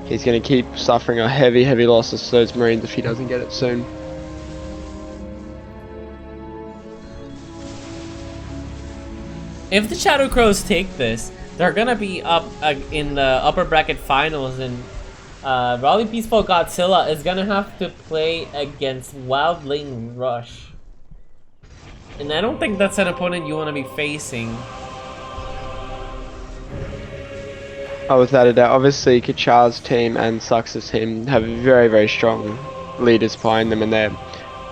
He's going to keep suffering a heavy losses to those Marines if he doesn't get it soon. If the Shadow Crows take this, they're gonna be up in the upper bracket finals, and Raully Peaceful Godzilla is gonna have to play against Wildling Rush. And I don't think that's an opponent you want to be facing. Oh, without a doubt. Obviously, Kachar's team and Sux's team have very strong leaders behind them, and they're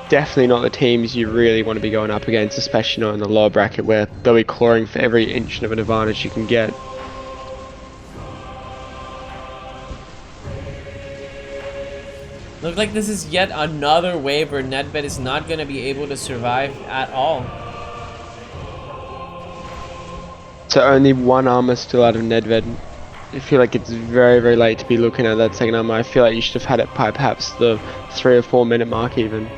definitely not the teams you really want to be going up against, especially not in the lower bracket where they'll be clawing for every inch of an advantage you can get. Looks like this is yet another wave where Nedved is not going to be able to survive at all. So only one armor still out of Nedved. I feel like it's very late to be looking at that second armor. I feel like you should have had it by perhaps the 3 or 4 minute mark even.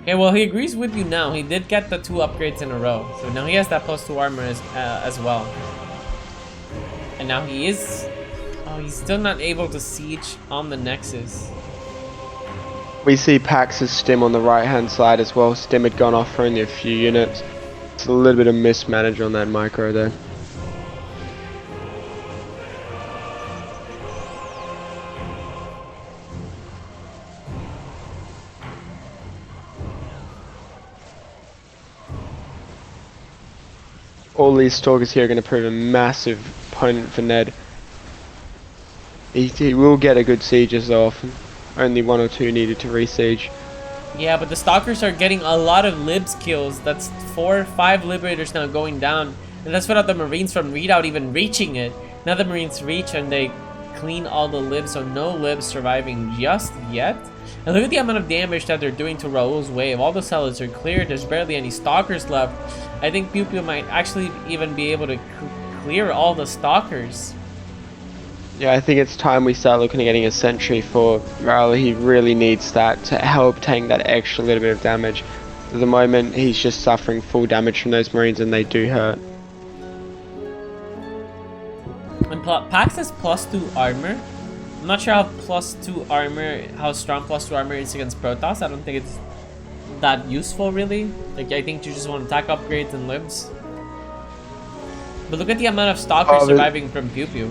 Okay, well, he agrees with you now. He did get the 2 upgrades in a row. So now he has that +2 armor as well. And now he is... Oh, he's still not able to siege on the Nexus. We see Pax's stim on the right hand side as well. Stim had gone off for only a few units. It's a little bit of mismanage on that micro there. All these Stalkers here are going to prove a massive opponent for Ned. He will get a good siege as often. Only 1 or 2 needed to re-siege. Yeah, but the Stalkers are getting a lot of Libs kills. That's 4 or 5 Liberators now going down. And that's without the Marines from Readout even reaching it. Now the Marines reach and they clean all the Libs, so no Libs surviving just yet. And look at the amount of damage that they're doing to Raul's wave. All the sellers are cleared. There's barely any Stalkers left. I think PewPew might actually even be able to clear all the Stalkers. Yeah, I think it's time we start looking at getting a sentry for Raul. He really needs that to help tank that extra little bit of damage. At the moment, he's just suffering full damage from those Marines and they do hurt. And Pax has +2 armor. I'm not sure how +2 armor, how strong +2 armor is against Protoss. I don't think it's that useful really. Like, I think you just want attack upgrades and libs. But look at the amount of Stalkers surviving from PewPew.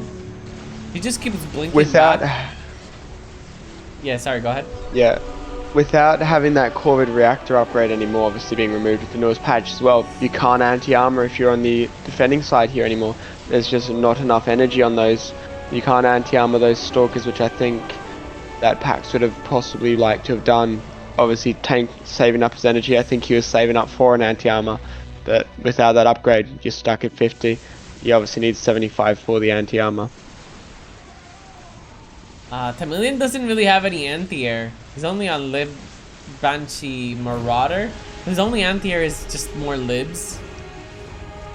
He just keeps blinking back. Yeah, sorry, go ahead. Yeah, without having that Corvid reactor upgrade anymore, obviously being removed with the newest patch as well, you can't anti-armor if you're on the defending side here anymore. There's just not enough energy on those. You can't anti-armor those Stalkers, which I think that Pax would have possibly liked to have done. Obviously, Tank saving up his energy. I think he was saving up for an anti-armor, but without that upgrade, you're stuck at 50. You obviously need 75 for the anti-armor. Temilian doesn't really have any anti-air. He's only on Lib Banshee Marauder. His only anti-air is just more libs.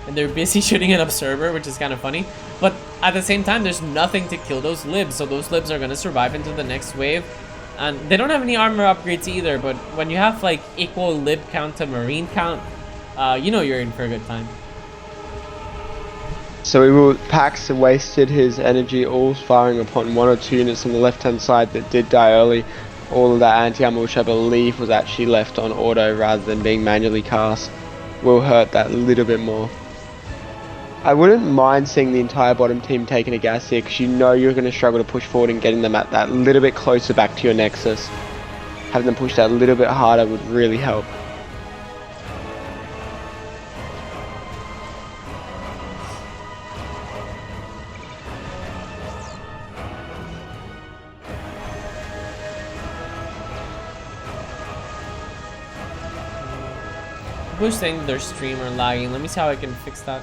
And they're busy shooting an observer, which is kind of funny. But at the same time, there's nothing to kill those libs. So those libs are going to survive into the next wave. And they don't have any armor upgrades either. But when you have like equal lib count to marine count, you know you're in for a good time. So Pax wasted his energy all firing upon 1 or 2 units on the left hand side that did die early. All of that anti-armor, which I believe was actually left on auto rather than being manually cast, will hurt that little bit more. I wouldn't mind seeing the entire bottom team taking a gas here, because you know you're going to struggle to push forward and getting them at that little bit closer back to your nexus. Having them push that a little bit harder would really help. People are saying their streamer lagging. Let me see how I can fix that.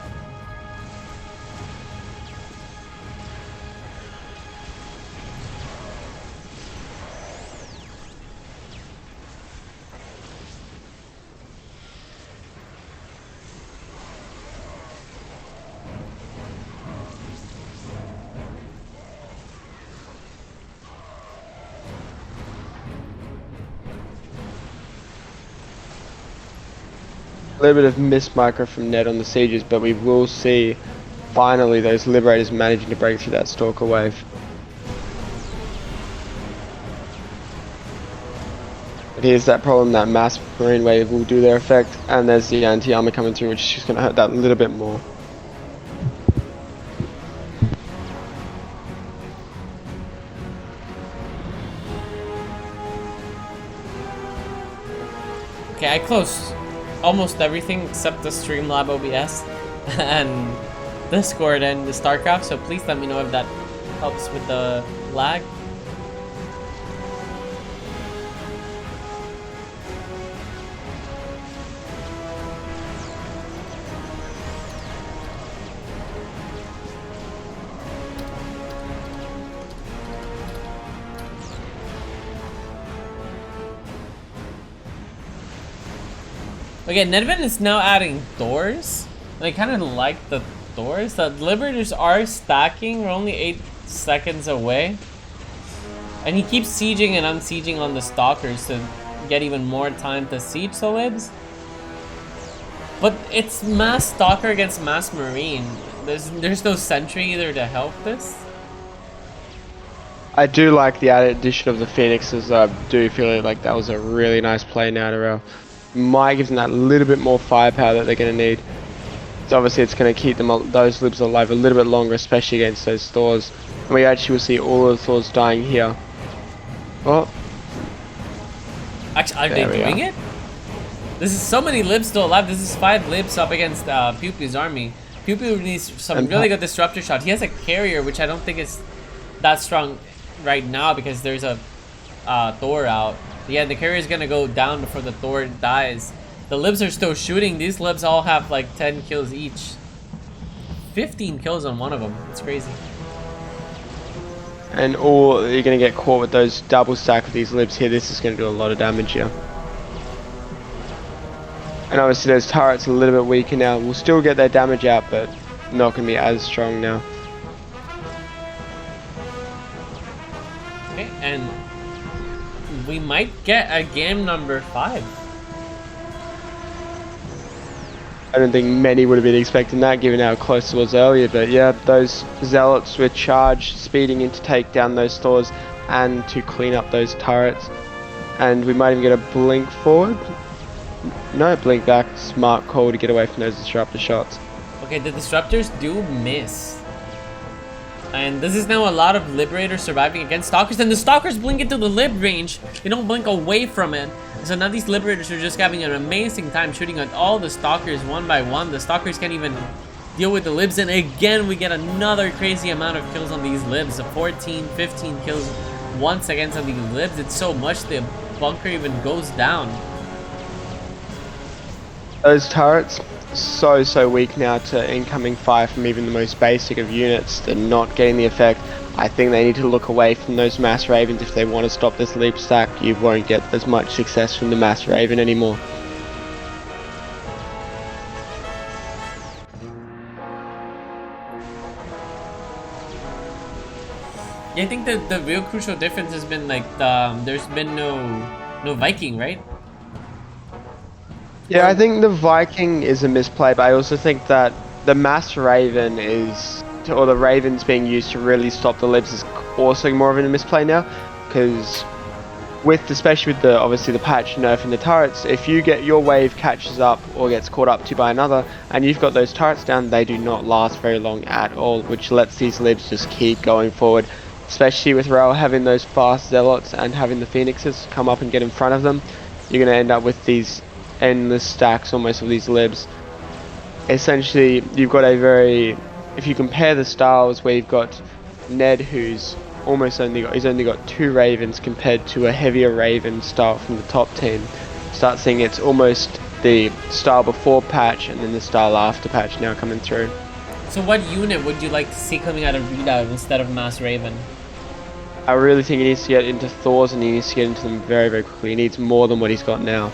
A little bit of missed micro from Ned on the sieges, but we will see finally those Liberators managing to break through that Stalker wave. But here's that problem, that mass Marine wave will do their effect, and there's the anti-armor coming through, which is just going to hurt that a little bit more. Okay, I closed almost everything except the Streamlab OBS and Discord and the StarCraft, so please let me know if that helps with the lag. Okay, Nedved is now adding doors. And I kind of like the doors. The Liberators are stacking. We're only 8 seconds away. And he keeps sieging and unsieging on the Stalkers to get even more time to siege the Libs. But it's mass Stalker against mass Marine. There's no sentry either to help this. I do like the added addition of the Phoenixes. I do feel like that was a really nice play now to Raul. Might give them that little bit more firepower that they're going to need. So obviously it's going to keep them, those Libs alive a little bit longer, especially against those Thors. And we actually will see all of the Thors dying here. Oh. Actually, are they doing it? This is so many Libs still alive. This is 5 Libs up against PewPew's army. PewPew needs some really good disruptor shot. He has a carrier, which I don't think is that strong right now because there's a Thor out. Yeah, the carrier is gonna go down before the Thor dies. The Libs are still shooting. These Libs all have like 10 kills each. 15 kills on one of them. It's crazy. And all you're gonna get caught with those double stack of these Libs here. This is gonna do a lot of damage here. And obviously those turrets are a little bit weaker now. We'll still get their damage out, but not gonna be as strong now. Okay, and we might get a game number 5. I don't think many would have been expecting that given how close it was earlier, but yeah, those Zealots were charged, speeding in to take down those Thors and to clean up those turrets. And we might even get a blink forward. No, blink back. Smart call to get away from those disruptor shots. Okay, the disruptors do miss. And this is now a lot of Liberators surviving against Stalkers, and the Stalkers blink into the Lib range. They don't blink away from it. So now these Liberators are just having an amazing time shooting at all the Stalkers one by one. The Stalkers can't even deal with the Libs, and again we get another crazy amount of kills on these Libs. 14, 15 kills once against on these Libs. It's so much the bunker even goes down. Those turrets, so weak now to incoming fire from even the most basic of units. They're not getting the effect. I think they need to look away from those mass Ravens if they want to stop this leap stack. You won't get as much success from the mass Raven anymore. Yeah, I think the real crucial difference has been like there's been no Viking, right? Yeah, I think the Viking is a misplay, but I also think that the mass Raven or the Ravens being used to really stop the Libs is also more of a misplay now, because especially with obviously the patch nerf in the turrets, if you get your wave catches up or gets caught up to by another, and you've got those turrets down, they do not last very long at all, which lets these Libs just keep going forward. Especially with Raul having those fast Zealots and having the Phoenixes come up and get in front of them, you're going to end up with these endless stacks almost of these Libs. Essentially, you've got if you compare the styles where you've got Ned, who's he's only got 2 Ravens compared to a heavier Raven style from the top team. Start seeing it's almost the style before patch and then the style after patch now coming through. So what unit would you like to see coming out of Readoubt instead of Mass Raven? I really think he needs to get into Thors, and he needs to get into them very quickly. He needs more than what he's got now.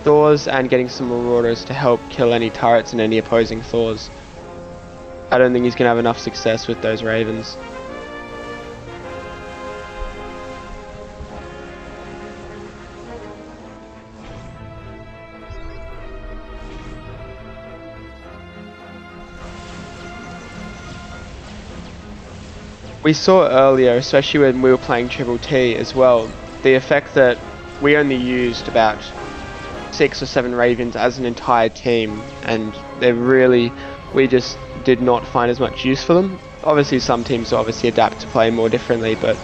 Thors and getting some Marauders to help kill any turrets and any opposing Thors. I don't think he's going to have enough success with those Ravens. we saw earlier, especially when we were playing Triple T as well, the effect that we only used about 6 or 7 Ravens as an entire team, and we just did not find as much use for them. Obviously some teams obviously adapt to play more differently, but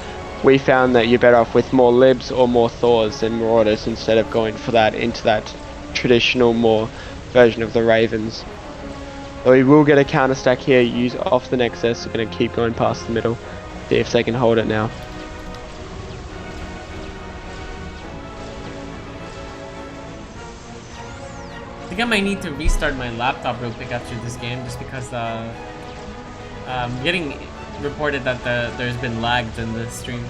we found that you're better off with more Libs or more Thors than Marauders instead of going for that into that traditional more version of the Ravens. So we will get a counter stack here, use off the Nexus. We're going to keep going past the middle, see if they can hold it now. I think I might need to restart my laptop real quick after this game, just because I'm getting reported that there's been lags in the stream.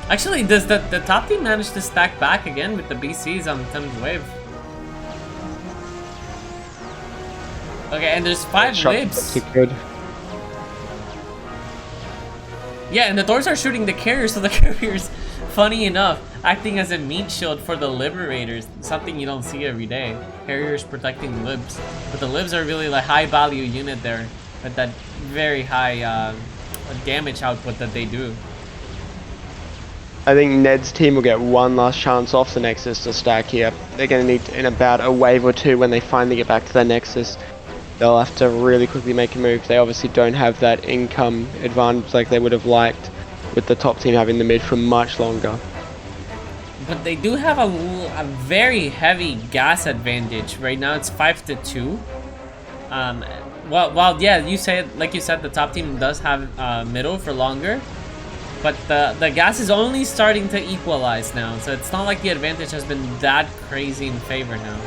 Actually, does the top team manage to stack back again with the BCs on 10th wave? Okay, and there's 5 libs. Good. Yeah, and the Thors are shooting the carriers, so the carriers, funny enough, acting as a meat shield for the Liberators, something you don't see every day. Carriers protecting libs, but the libs are really like high value unit there, with that very high damage output that they do. I think Ned's team will get one last chance off the Nexus to stack here. They're going to need, in about a wave or two, when they finally get back to their Nexus, they'll have to really quickly make a move. They obviously don't have that income advantage like they would have liked, with the top team having the mid for much longer. But they do have a very heavy gas advantage. Right now it's 5-2. Well, yeah, you said, like you said, the top team does have middle for longer. But the gas is only starting to equalize now, so it's not like the advantage has been that crazy in favor now.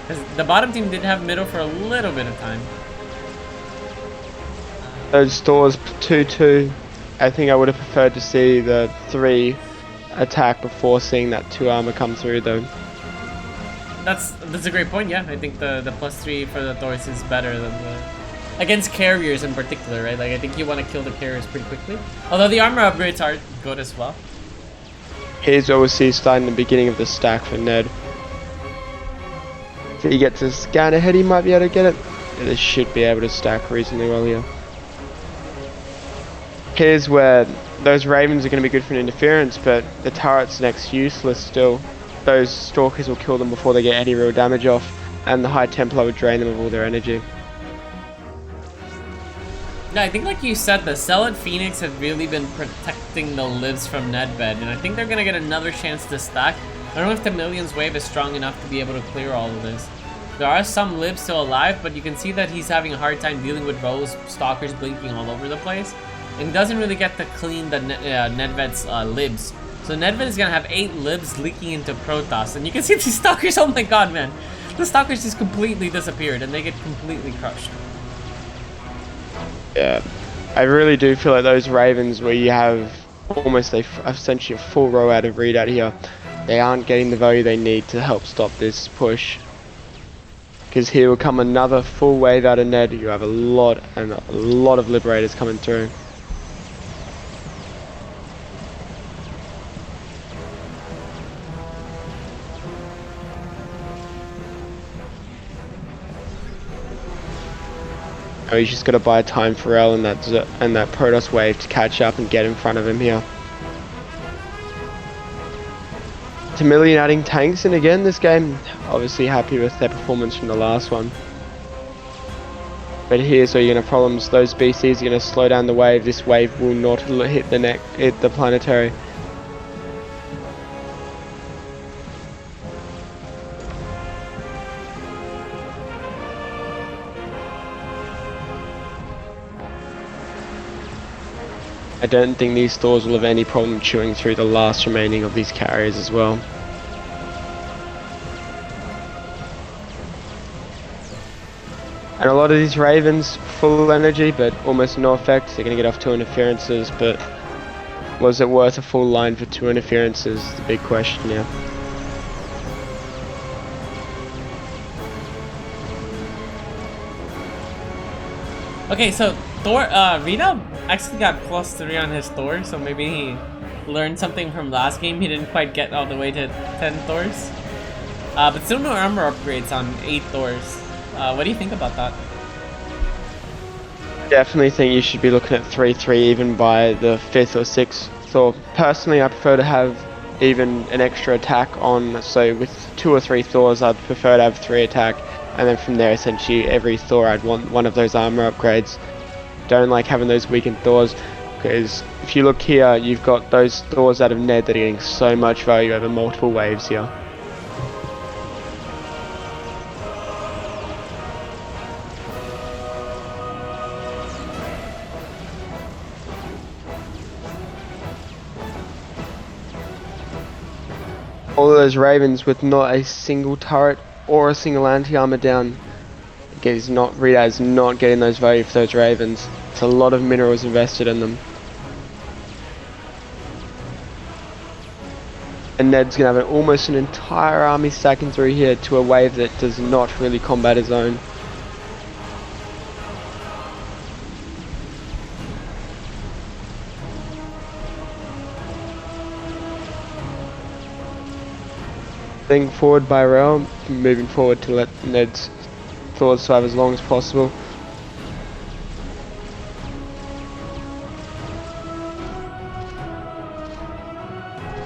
Because the bottom team did have middle for a little bit of time. Those Thors 2-2, I think I would have preferred to see the 3 attack before seeing that 2 armor come through though. That's a great point, yeah. I think the +3 for the Thors is better than the... against carriers in particular, right? Like, I think you want to kill the carriers pretty quickly. Although the armor upgrades are good as well. Here's what we see starting the beginning of the stack for Ned. If he gets a scan ahead, he might be able to get it. Yeah, they should be able to stack reasonably well here. Here's where those Ravens are going to be good for an interference, but the turret's next useless still. Those Stalkers will kill them before they get any real damage off, and the High Templar would drain them of all their energy. Yeah, I think like you said, the Zealot Phoenix have really been protecting the lives from Nedved, and I think they're going to get another chance to stack. I don't know if Temilian's wave is strong enough to be able to clear all of this. There are some libs still alive, but you can see that he's having a hard time dealing with Raul's Stalkers blinking all over the place. And he doesn't really get to clean the Nedved's libs. So Nedved is going to have 8 libs leaking into Protoss. And you can see these Stalkers, oh my god, man. The Stalkers just completely disappeared and they get completely crushed. Yeah, I really do feel like those Ravens where you have almost essentially a full row out of Readout here, they aren't getting the value they need to help stop this push. Because here will come another full wave out of Ned. You have a lot of Liberators coming through. Oh, he's just got to buy time for Raul and that Protoss wave to catch up and get in front of him here. Temilian adding tanks in again this game. Obviously happy with their performance from the last one. But here's where you're going to problems. Those BCs are going to slow down the wave. This wave will not hit the planetary. I don't think these Thors will have any problem chewing through the last remaining of these carriers as well. And a lot of these Ravens, full energy, but almost no effect. They're going to get off 2 interferences, but was it worth a full line for 2 interferences? The big question, yeah. Okay, so Thor, Readoubt actually got +3 on his Thor, so maybe he learned something from last game. He didn't quite get all the way to 10 Thors. But still no armor upgrades on 8 Thors. What do you think about that? Definitely think you should be looking at 3-3 even by the 5th or 6th Thor. Personally, I prefer to have even an extra attack on, so with 2 or 3 Thors I'd prefer to have 3 attack, and then from there essentially every Thor I'd want one of those armor upgrades. Don't like having those weakened Thors, because if you look here, you've got those Thors out of Ned that are getting so much value over multiple waves here. All of those Ravens with not a single turret or a single anti-armor down. Readout is not getting those value for those Ravens. It's a lot of minerals invested in them. And Ned's going to have almost an entire army stacking through here to a wave that does not really combat his own. Being forward by Raul, moving forward to let Ned's Thors survive as long as possible.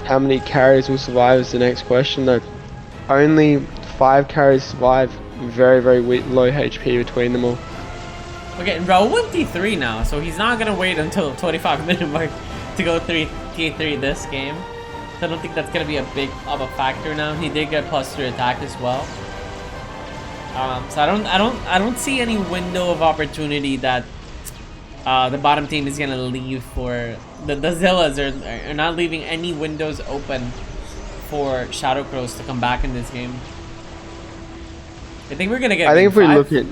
How many carries will survive is the next question though. Only 5 carries survive, very low HP between them all. Okay, Raul went T3 now, so he's not gonna wait until 25-minute mark to go T3 this game. So I don't think that's gonna be a big of a factor now. He did get +3 attack as well. So I don't see any window of opportunity that the bottom team is gonna leave for the Zillas are not leaving any windows open for Shadow Crows to come back in this game. I think we're gonna get. I think if we look at,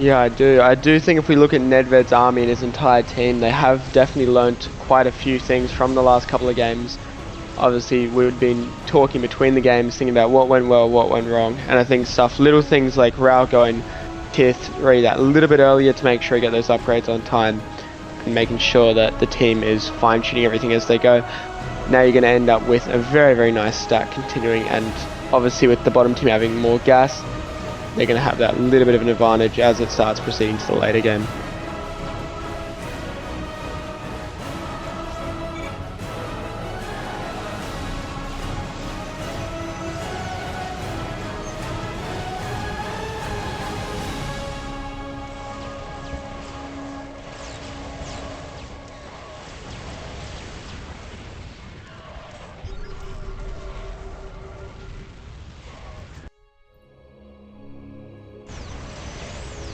yeah, I do think if we look at Nedved's army and his entire team, they have definitely learnt quite a few things from the last couple of games. Obviously, we've been talking between the games, thinking about what went well, what went wrong, and I think little things like Raul going tier 3 that a little bit earlier to make sure you get those upgrades on time, and making sure that the team is fine-tuning everything as they go. Now you're going to end up with a very nice stack continuing, and obviously with the bottom team having more gas, they're going to have that little bit of an advantage as it starts proceeding to the later game.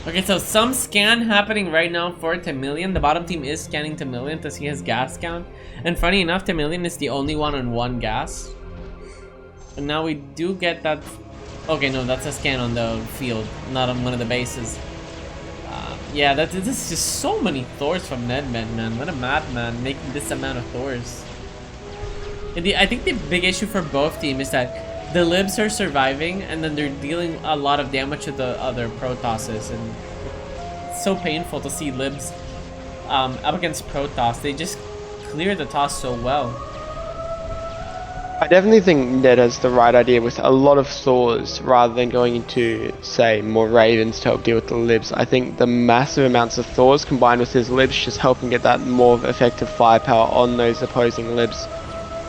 Okay, so some scan happening right now for Temilian. The bottom team is scanning Temilian to see his gas count. And funny enough, Temilian is the only one on 1 gas. And now we do get that... Okay, no, that's a scan on the field, not on one of the bases. Yeah, this is just so many Thors from Nedved, man. What a madman making this amount of Thors. I think the big issue for both teams is that the Libs are surviving, and then they're dealing a lot of damage to the other Protosses, and it's so painful to see Libs up against Protoss. They just clear the toss so well. I definitely think Ned has the right idea with a lot of Thors rather than going into, say, more Ravens to help deal with the Libs. I think the massive amounts of Thors combined with his Libs just help him get that more effective firepower on those opposing Libs.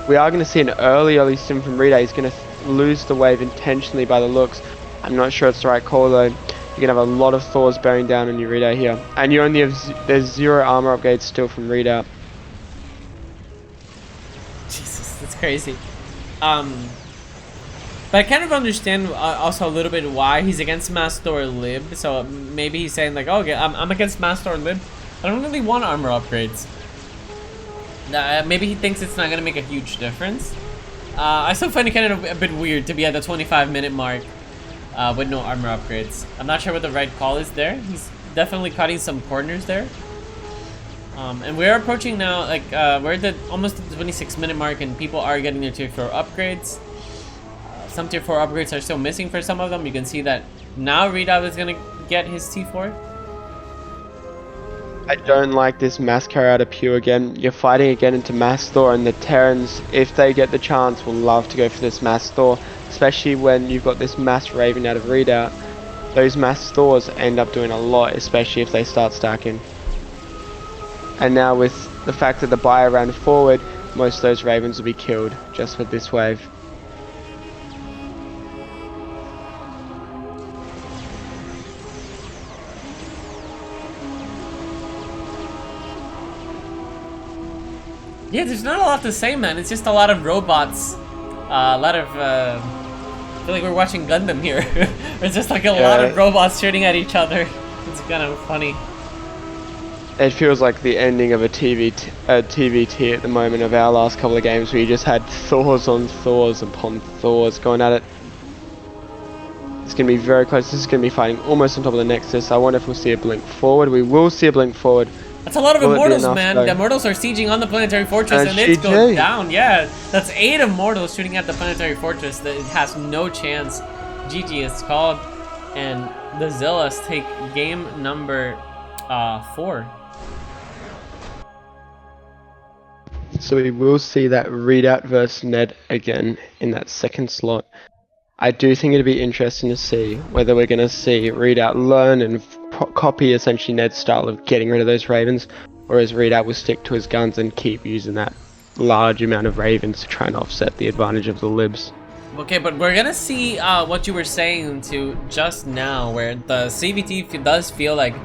We are going to see an early sim from Readoubt. He's going to lose the wave intentionally by the looks. I'm not sure it's the right call though. You're going to have a lot of Thors bearing down on your Readoubt here. And you only have, there's 0 armor upgrades still from Readoubt. Jesus, that's crazy. But I kind of understand also a little bit why he's against Master Lib. So maybe he's saying like, oh, okay, I'm against Master Lib. I don't really want armor upgrades. Maybe he thinks it's not going to make a huge difference. I still find it kind of a bit weird to be at the 25-minute mark with no armor upgrades. I'm not sure what the right call is there. He's definitely cutting some corners there. And we're approaching now, like, we're at almost the 26-minute mark, and people are getting their tier 4 upgrades. Some tier 4 upgrades are still missing for some of them. You can see that now Readoubt is going to get his T4. I don't like this mass carry out of Pew again. You're fighting again into mass Thor, and the Terrans, if they get the chance, will love to go for this mass Thor, especially when you've got this mass Raven out of Readoubt. Those mass Thors end up doing a lot, especially if they start stacking. And now with the fact that the bio ran forward, most of those ravens will be killed just with this wave. Yeah, there's not a lot to say, man. It's just a lot of robots. A lot of, I feel like we're watching Gundam here. It's just like a lot of robots shooting at each other. It's kind of funny. It feels like the ending of a TVT at the moment of our last couple of games where you just had Thors on Thors upon Thors going at it. It's going to be very close. This is going to be fighting almost on top of the Nexus. I wonder if we'll see a blink forward. We will see a blink forward. That's a lot of Immortals, man. The Immortals are sieging on the Planetary Fortress and it's going down. Yeah, that's 8 Immortals shooting at the Planetary Fortress. It has no chance. GG is called. And the Zillas take game number 4. So we will see that Readoubt versus Ned again in that second slot. I do think it'd be interesting to see whether we're going to see Readoubt learn and copy essentially Ned's style of getting rid of those ravens, or as Readoubt will stick to his guns and keep using that large amount of ravens to try and offset the advantage of the libs. Okay, but we're gonna see what you were saying to just now, where the CVT does feel like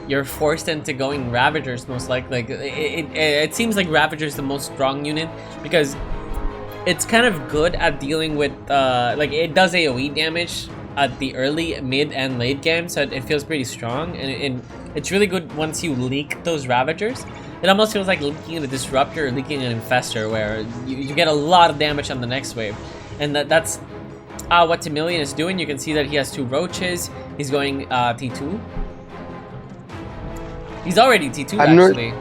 you're forced into going Ravagers most likely. Like, it seems like Ravager's the most strong unit because it's kind of good at dealing with like it does AoE damage at the early, mid, and late game, so it feels pretty strong, and it's really good once you leak those Ravagers. It almost feels like leaking a Disruptor or leaking an Infestor, where you get a lot of damage on the next wave, and that's what Temilian is doing. You can see that he has 2 Roaches. He's going T2. He's already T2 actually.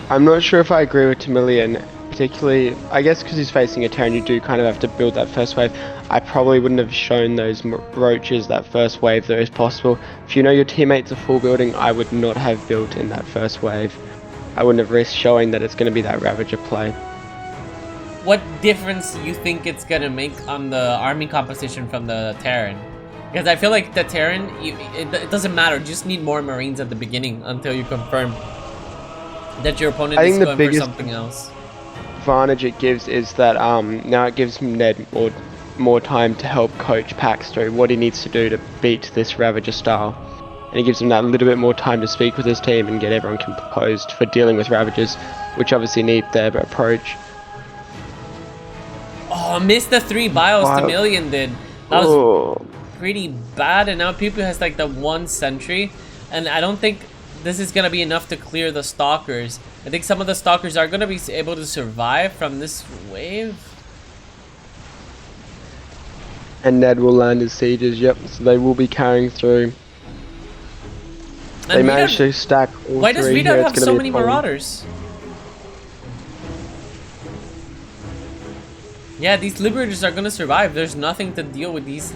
I'm not sure if I agree with Temilian. Particularly, I guess because he's facing a Terran, you do kind of have to build that first wave. I probably wouldn't have shown those Roaches that first wave though, if possible. If you know your teammates are full building, I would not have built in that first wave. I wouldn't have risked showing that it's going to be that Ravager play. What difference do you think it's going to make on the army composition from the Terran? Because I feel like the Terran, it doesn't matter. You just need more Marines at the beginning until you confirm that your opponent is going for something else. Advantage it gives is that now it gives Ned more time to help coach Pax through what he needs to do to beat this Ravager style, and it gives him that little bit more time to speak with his team and get everyone composed for dealing with Ravagers, which obviously need their approach. Oh, missed the 3 bios Temilian did. That was pretty bad, and now PewPew has like the 1 sentry, and I don't think this is gonna be enough to clear the Stalkers. I think some of the Stalkers are gonna be able to survive from this wave. And Ned will land his sieges, yep, so they will be carrying through. They managed to stack all 3. Why does Readoubt have so many Marauders? Yeah, these Liberators are gonna survive. There's nothing to deal with these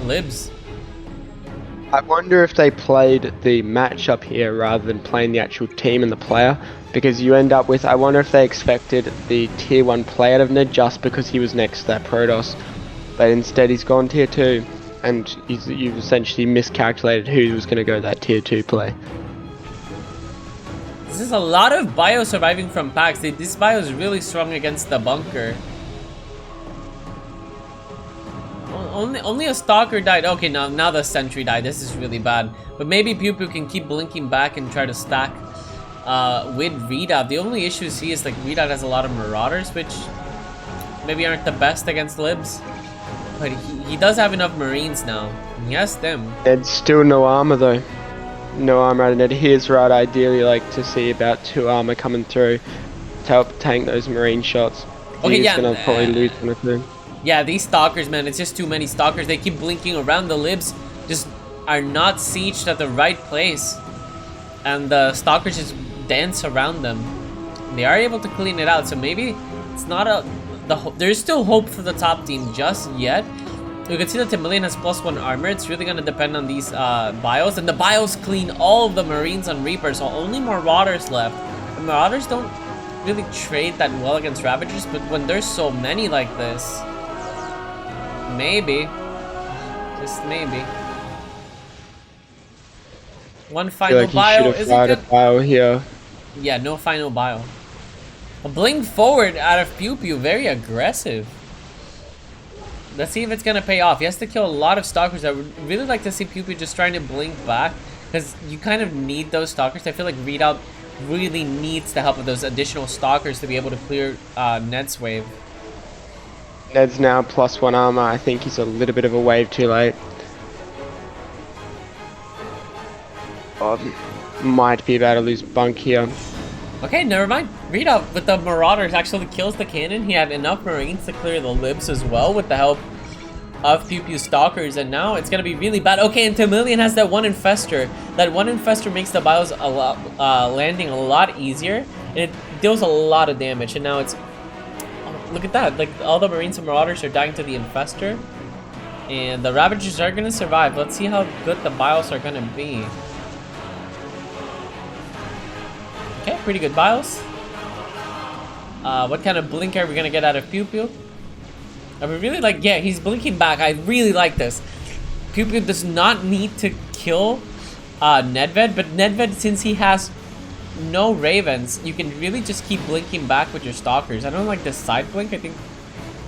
libs. I wonder if they played the matchup here rather than playing the actual team and the player, because you end up with, I wonder if they expected the tier 1 play out of Ned just because he was next to that Protoss, but instead he's gone tier 2, and you've essentially miscalculated who was going to go that tier 2 play. This is a lot of bio surviving from Pax. This bio is really strong against the bunker. Only a Stalker died. Okay, now the Sentry died. This is really bad. But maybe PewPew can keep blinking back and try to stack with Readoubt. The only issue see is like Readoubt has a lot of Marauders, which maybe aren't the best against libs. But he does have enough Marines now. And he has them. Ned's still no armor though. No armor out of Ned. Here's where I'd ideally like to see about 2 armor coming through to help tank those Marine shots. Okay, He's yeah. gonna probably lose one of them. Yeah, these Stalkers, man, it's just too many Stalkers. They keep blinking around. The libs just are not sieged at the right place. And the Stalkers just dance around them. They are able to clean it out, so maybe it's not there's still hope for the top team just yet. You can see that Temilian has +1 armor. It's really going to depend on these bios. And the bios clean all of the Marines on Reaper, so only Marauders left. And Marauders don't really trade that well against Ravagers, but when there's so many like this, maybe, just maybe. One final bio, is it good? Bio here. Yeah, no final bio. A blink forward out of PewPew, very aggressive. Let's see if it's gonna pay off. He has to kill a lot of stalkers. I would really like to see PewPew just trying to blink back, because you kind of need those stalkers. I feel like Readout really needs the help of those additional stalkers to be able to clear Ned's wave. Ned's now +1 armor. I think he's a little bit of a wave too late. Oh, might be about to lose bunk here. Okay, never mind. Readout with the Marauders actually kills the cannon. He had enough Marines to clear the libs as well with the help of PewPew's stalkers, and now it's gonna be really bad. Okay, and Temilian has that one infestor. That one infestor makes the bios a lot, landing a lot easier, and it deals a lot of damage. And now it's, oh, look at that! Like all the Marines and Marauders are dying to the infestor, and the Ravagers are gonna survive. Let's see how good the bios are gonna be. Okay, pretty good bios. What kind of blink are we gonna get out of PewPew? I would really like, yeah, he's blinking back. I really like this. PewPew does not need to kill Nedved, but Nedved, since he has no Ravens, you can really just keep blinking back with your stalkers. I don't like this side blink. I think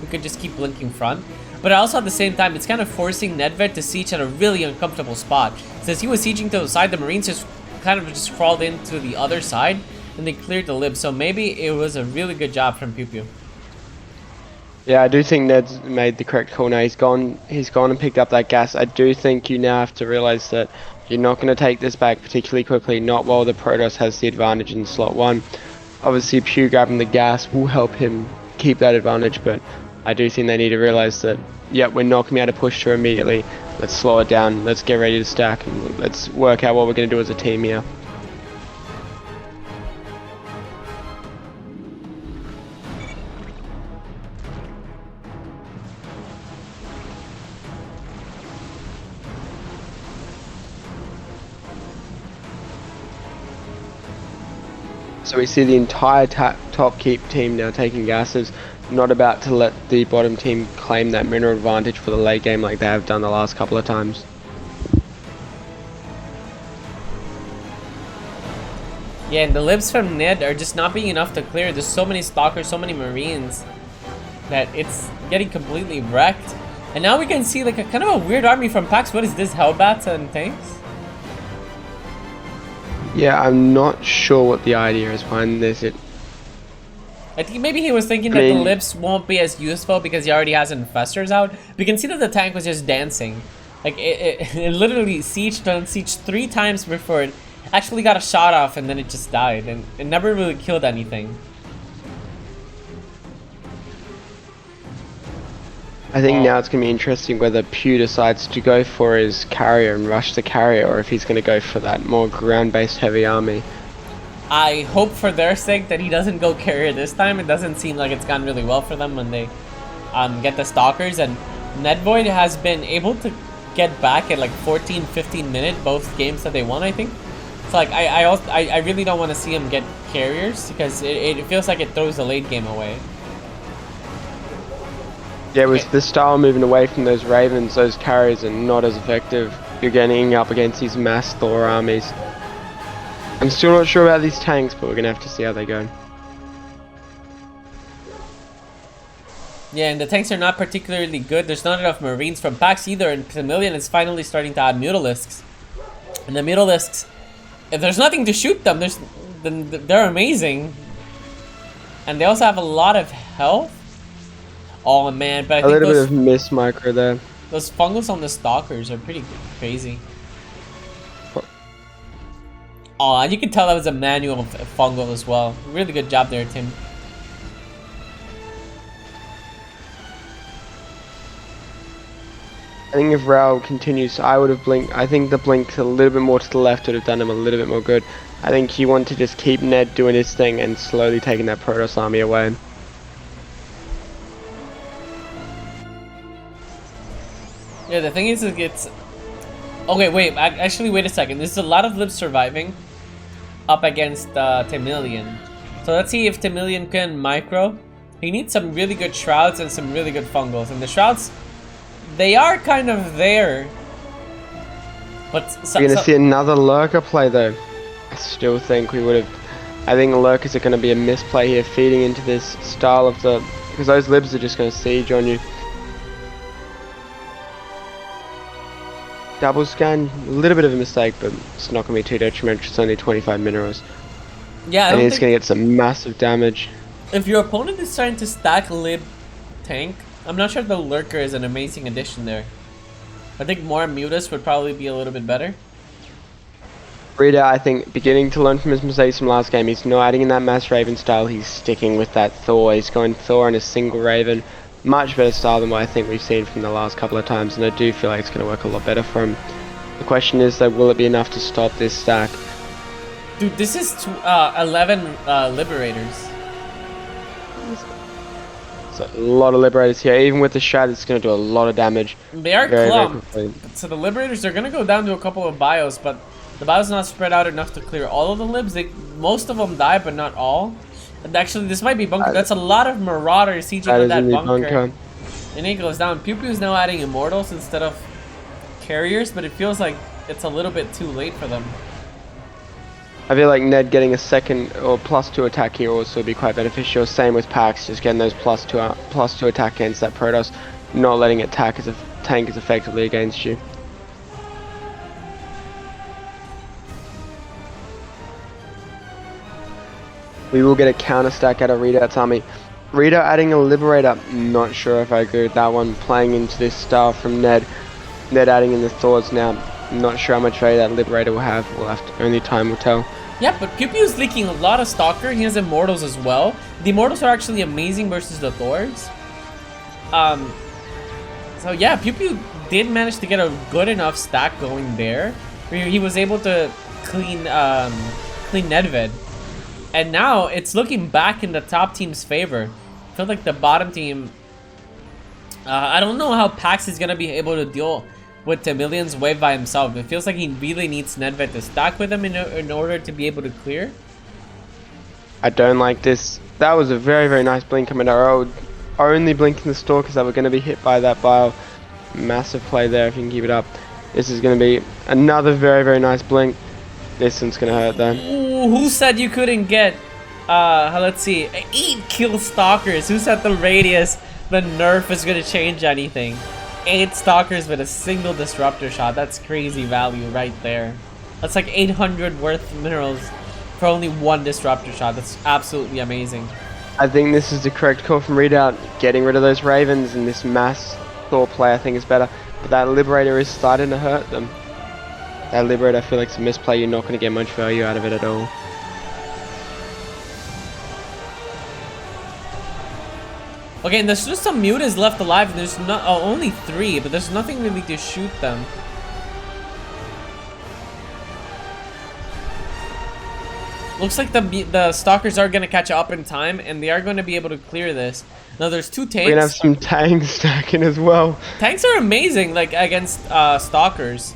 we could just keep blinking front. But also at the same time, it's kind of forcing Nedved to siege at a really uncomfortable spot. Since he was sieging to the side, the Marines just kind of just crawled into the other side and they cleared the lib. So maybe it was a really good job from PewPew. Yeah, I do think Ned's made the correct call now. He's gone and picked up that gas. I do think you now have to realize that you're not going to take this back particularly quickly, not while the Protoss has the advantage in slot 1. Obviously, Pew grabbing the gas will help him keep that advantage, but I do think they need to realize that, yep, we're not going to be able to push through immediately. Let's slow it down, let's get ready to stack, and let's work out what we're going to do as a team here. So we see the entire top keep team now taking gases, not about to let the bottom team claim that mineral advantage for the late game like they have done the last couple of times. Yeah, and the libs from Ned are just not being enough to clear. There's so many stalkers, so many Marines, that it's getting completely wrecked. And now we can see like a kind of a weird army from Pax. What is this, Hellbats and tanks? Yeah, I'm not sure what the idea is behind this. I think maybe he was thinking that the libs won't be as useful because he already has infestors out. We can see that the tank was just dancing. Like it literally sieged and sieged 3 times before it actually got a shot off, and then it just died, and it never really killed anything. I think now it's going to be interesting whether Pew decides to go for his carrier and rush the carrier, or if he's going to go for that more ground-based heavy army. I hope for their sake that he doesn't go carrier this time. It doesn't seem like it's gone really well for them when they get the stalkers, and Nedved has been able to get back at like 14-15 minute both games that they won, I think. So like I really don't want to see him get carriers because it feels like it throws the late game away. Yeah, with the style moving away from those Ravens, those carriers are not as effective. You're getting up against these mass Thor armies. I'm still not sure about these tanks, but we're going to have to see how they go. Yeah, and the tanks are not particularly good. There's not enough Marines from Pax either, and Temilian is finally starting to add Mutalisks. And the Mutalisks, if there's nothing to shoot them, then they're amazing. And they also have a lot of health. Oh man, but I think a little bit of miss micro there. Those fungals on the stalkers are pretty crazy. Oh, and you can tell that was a manual fungal as well. Really good job there, Tim. I think if Raul continues, I would have blinked. I think the blink a little bit more to the left would have done him a little bit more good. I think he wanted to just keep Ned doing his thing and slowly taking that Protoss army away. Yeah, the thing is, it gets... Okay, wait, actually, wait a second. There's a lot of libs surviving up against Temilian. So let's see if Temilian can micro. He needs some really good shrouds and some really good fungals. And the shrouds, they are kind of there. But we're going to see another lurker play, though. I still think we would have I think the Lurkers are going to be a misplay here, feeding into this style of the... Because those libs are just going to siege on you. Double scan, a little bit of a mistake, but it's not going to be too detrimental. It's only 25 minerals. Yeah, and he's going to get some massive damage. If your opponent is trying to stack lib tank, I'm not sure the Lurker is an amazing addition there. I think more Mutas would probably be a little bit better. Readoubt, I think, beginning to learn from his mistakes from last game. He's not adding in that mass Raven style. He's sticking with that Thor. He's going Thor and a single Raven. Much better style than what I think we've seen from the last couple of times, and I do feel like it's going to work a lot better for him. The question is, though, will it be enough to stop this stack? Dude, this is 11 Liberators. So a lot of Liberators here. Even with the Shad, it's going to do a lot of damage. They are clumped, so the Liberators are going to go down to a couple of bios, but the bios not spread out enough to clear all of the libs. Most of them die, but not all. And actually, this might be bunker. That's a lot of Marauders sieging on that bunker. And it goes down. PewPew is now adding Immortals instead of Carriers, but it feels like it's a little bit too late for them. I feel like Ned getting a second or +2 attack here also would be quite beneficial. Same with Pax, just getting those +2 attack against that Protoss, not letting it tank as effectively against you. We will get a counter stack out of Readout's army. Readoubt adding a Liberator, not sure if I agree with that one. Playing into this style from Ned. Ned adding in the Thors now. Not sure how much value that Liberator will have. Only time will tell. Yeah, but PewPew is leaking a lot of Stalker. He has Immortals as well. The Immortals are actually amazing versus the Thors. So yeah, PewPew did manage to get a good enough stack going there. Where he was able to clean Nedved. And now it's looking back in the top team's favor. I feel like the bottom team... I don't know how Pax is going to be able to deal with Temilian's wave by himself. It feels like he really needs Nedved to stack with him in order to be able to clear. I don't like this. That was a very, very nice blink coming out. Raul only blinking the Stalkers that were going to be hit by that bile. Massive play there if you can keep it up. This is going to be another very, very nice blink. This one's going to hurt though. Ooh, who said you couldn't get, let's see, 8 kill Stalkers? Who said the radius, the nerf is going to change anything? 8 Stalkers with a single disruptor shot. That's crazy value right there. That's like 800 worth minerals for only 1 disruptor shot. That's absolutely amazing. I think this is the correct call from Readout. Getting rid of those Ravens and this mass Thor play I think is better. But that Liberator is starting to hurt them. That Liberator I feel like it's a misplay. You're not going to get much value out of it at all. Okay, and there's just some Mutas left alive, and there's not only 3, but there's nothing really to shoot them. Looks like the Stalkers are gonna catch up in time, and they are going to be able to clear this. Now there's 2 tanks. We're gonna have some tanks stacking as well. Tanks are amazing, like against Stalkers.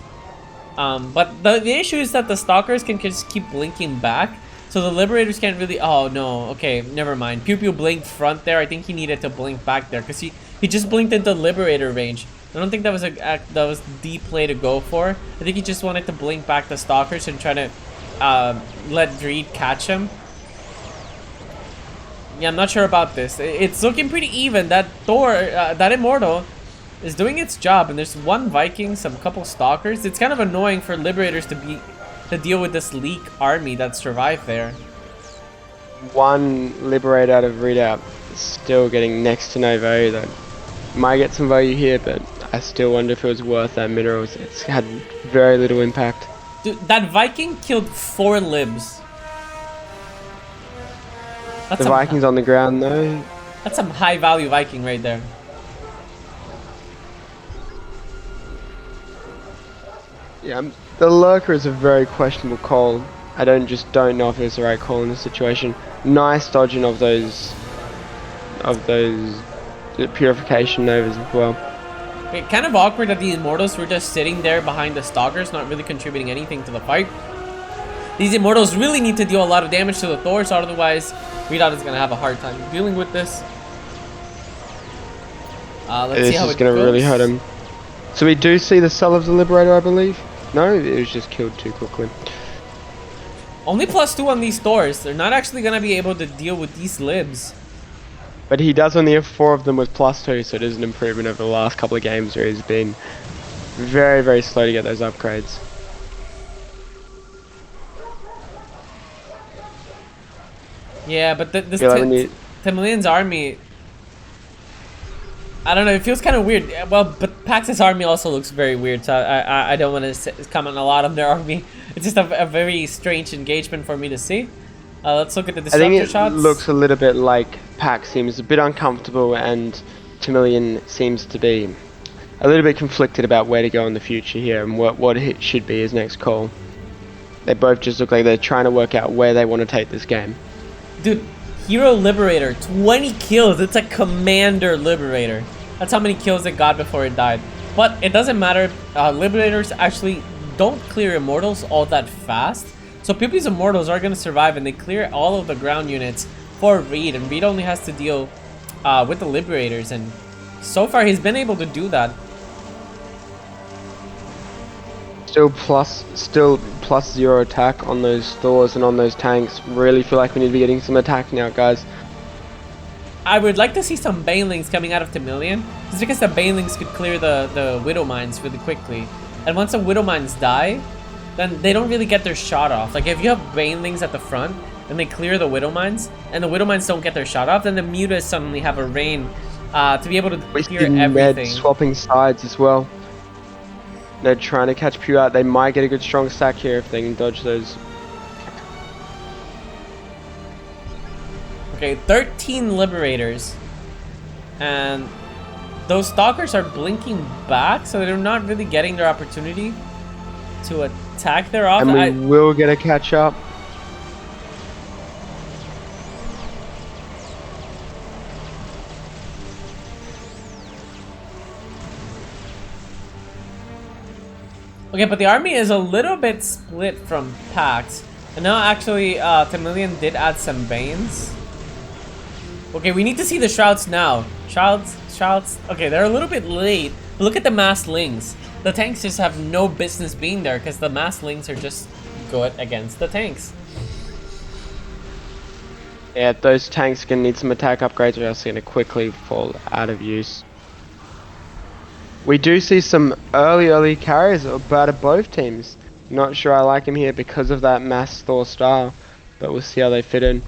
But the issue is that the Stalkers can just keep blinking back. So the Liberators can't really... Oh, no. Okay, never mind. PewPew blinked front there. I think he needed to blink back there. Because he just blinked into Liberator range. I don't think that was the play to go for. I think he just wanted to blink back the Stalkers and try to let Dreed catch him. Yeah, I'm not sure about this. It's looking pretty even. That Thor, that Immortal is doing its job. And there's 1 Viking, some couple Stalkers. It's kind of annoying for Liberators to deal with this leak army that survived there. 1 Liberator out of Readout. Still getting next to no value though. Might get some value here, but I still wonder if it was worth that minerals. It's had very little impact. Dude, that Viking killed 4 libs. The Viking's on the ground though. That's some high value Viking right there. Yeah, the Lurker is a very questionable call. I don't know if it was the right call in this situation. Nice dodging of those purification novas as well. Okay, kind of awkward that the Immortals were just sitting there behind the Stalkers, not really contributing anything to the fight. These Immortals really need to deal a lot of damage to the Thors, otherwise Readout is going to have a hard time dealing with this. Let's see how it goes. This is going to really hurt him. So we do see the cell of the Liberator, I believe? No, it was just killed too quickly. Only +2 on these Thors. They're not actually gonna be able to deal with these libs. But he does only have 4 of them with +2, so it is an improvement over the last couple of games where he's been very, very slow to get those upgrades. Yeah, but this Temilian's army, I don't know, it feels kind of weird. Well, but Pax's army also looks very weird, so I don't want to comment a lot on their army. It's just a very strange engagement for me to see. Let's look at the disruptor shots. I think it looks a little bit like Pax seems a bit uncomfortable and Temilian seems to be a little bit conflicted about where to go in the future here and what it should be his next call. They both just look like they're trying to work out where they want to take this game. Dude, Hero Liberator, 20 kills. It's a Commander Liberator. That's how many kills it got before it died. But it doesn't matter. Liberators actually don't clear Immortals all that fast. So PewPew's Immortals are going to survive and they clear all of the ground units for Reed. And Reed only has to deal with the Liberators. And so far he's been able to do that. Still +0 attack on those Thors and on those tanks. Really feel like we need to be getting some attack now, guys. I would like to see some Banelings coming out of Temilian, just because the Banelings could clear the Widow Mines really quickly. And once the Widow Mines die, then they don't really get their shot off. Like if you have Banelings at the front and they clear the Widow Mines, and the Widow Mines don't get their shot off, then the Mutas suddenly have a reign to be able to clear everything. Ned swapping sides as well. They're trying to catch Pew out. They might get a good strong stack here if they can dodge those. Okay, 13 Liberators. And those Stalkers are blinking back, so they're not really getting their opportunity to attack their off. And we will get a catch up. Okay, but the army is a little bit split from Pax. And now actually, Temilian did add some Banes. Okay, we need to see the Shrouds now. Shrouds, okay, they're a little bit late. But look at the Mass Lings. The tanks just have no business being there because the Mass Lings are just good against the tanks. Yeah, those tanks are going to need some attack upgrades or else they're going to quickly fall out of use. We do see some early carries out of both teams. Not sure I like him here because of that mass Thor style, but we'll see how they fit in.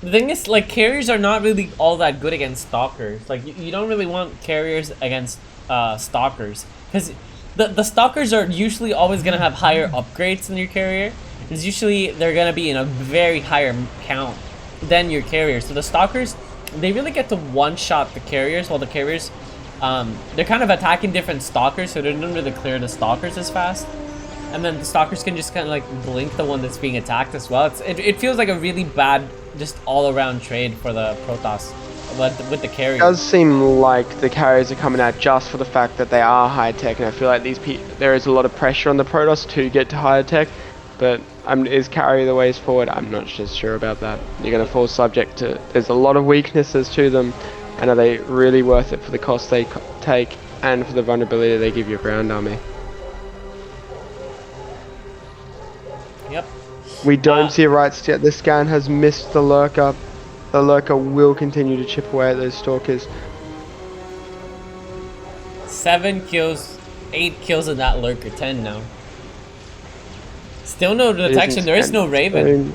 The thing is, like, carriers are not really all that good against Stalkers. Like, you don't really want carriers against Stalkers, because the Stalkers are usually always going to have higher upgrades than your carrier. Because usually they're going to be in a very higher count than your carrier. So the Stalkers, they really get to one-shot the carriers, while the carriers, they're kind of attacking different Stalkers, so they don't really clear the Stalkers as fast. And then the Stalkers can just kind of like blink the one that's being attacked as well. It feels like a really bad, just all-around trade for the Protoss with the carriers. It does seem like the carriers are coming out just for the fact that they are high-tech, and I feel like there is a lot of pressure on the Protoss to get to higher tech. But is carrier the ways forward? I'm not just sure about that. You're going to fall subject to... There's a lot of weaknesses to them. And are they really worth it for the cost they take and for the vulnerability they give your ground army? Yep. We don't see rights yet. The scan has missed the lurker. The lurker will continue to chip away at those stalkers. 7 kills, 8 kills in that lurker, 10 now. Still no detection. There is no Raven.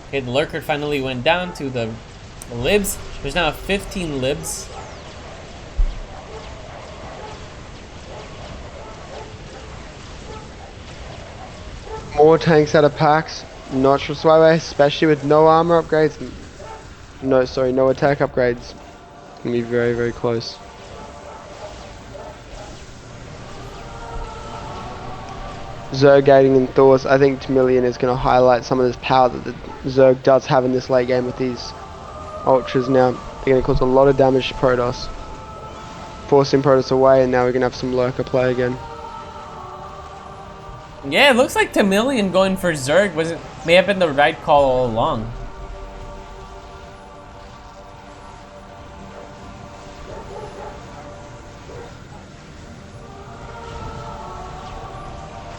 Okay, the lurker finally went down to the libs. There's now 15 libs. More tanks out of packs. Not sure why, especially with no armor upgrades. No attack upgrades. It's gonna be very, very close. Zergating and Thors. I think Temilian is going to highlight some of this power that the Zerg does have in this late game with these Ultras now. They're going to cause a lot of damage to Protoss. Forcing Protoss away, and now we're going to have some Lurker play again. Yeah, it looks like Temilian going for Zerg may have been the right call all along.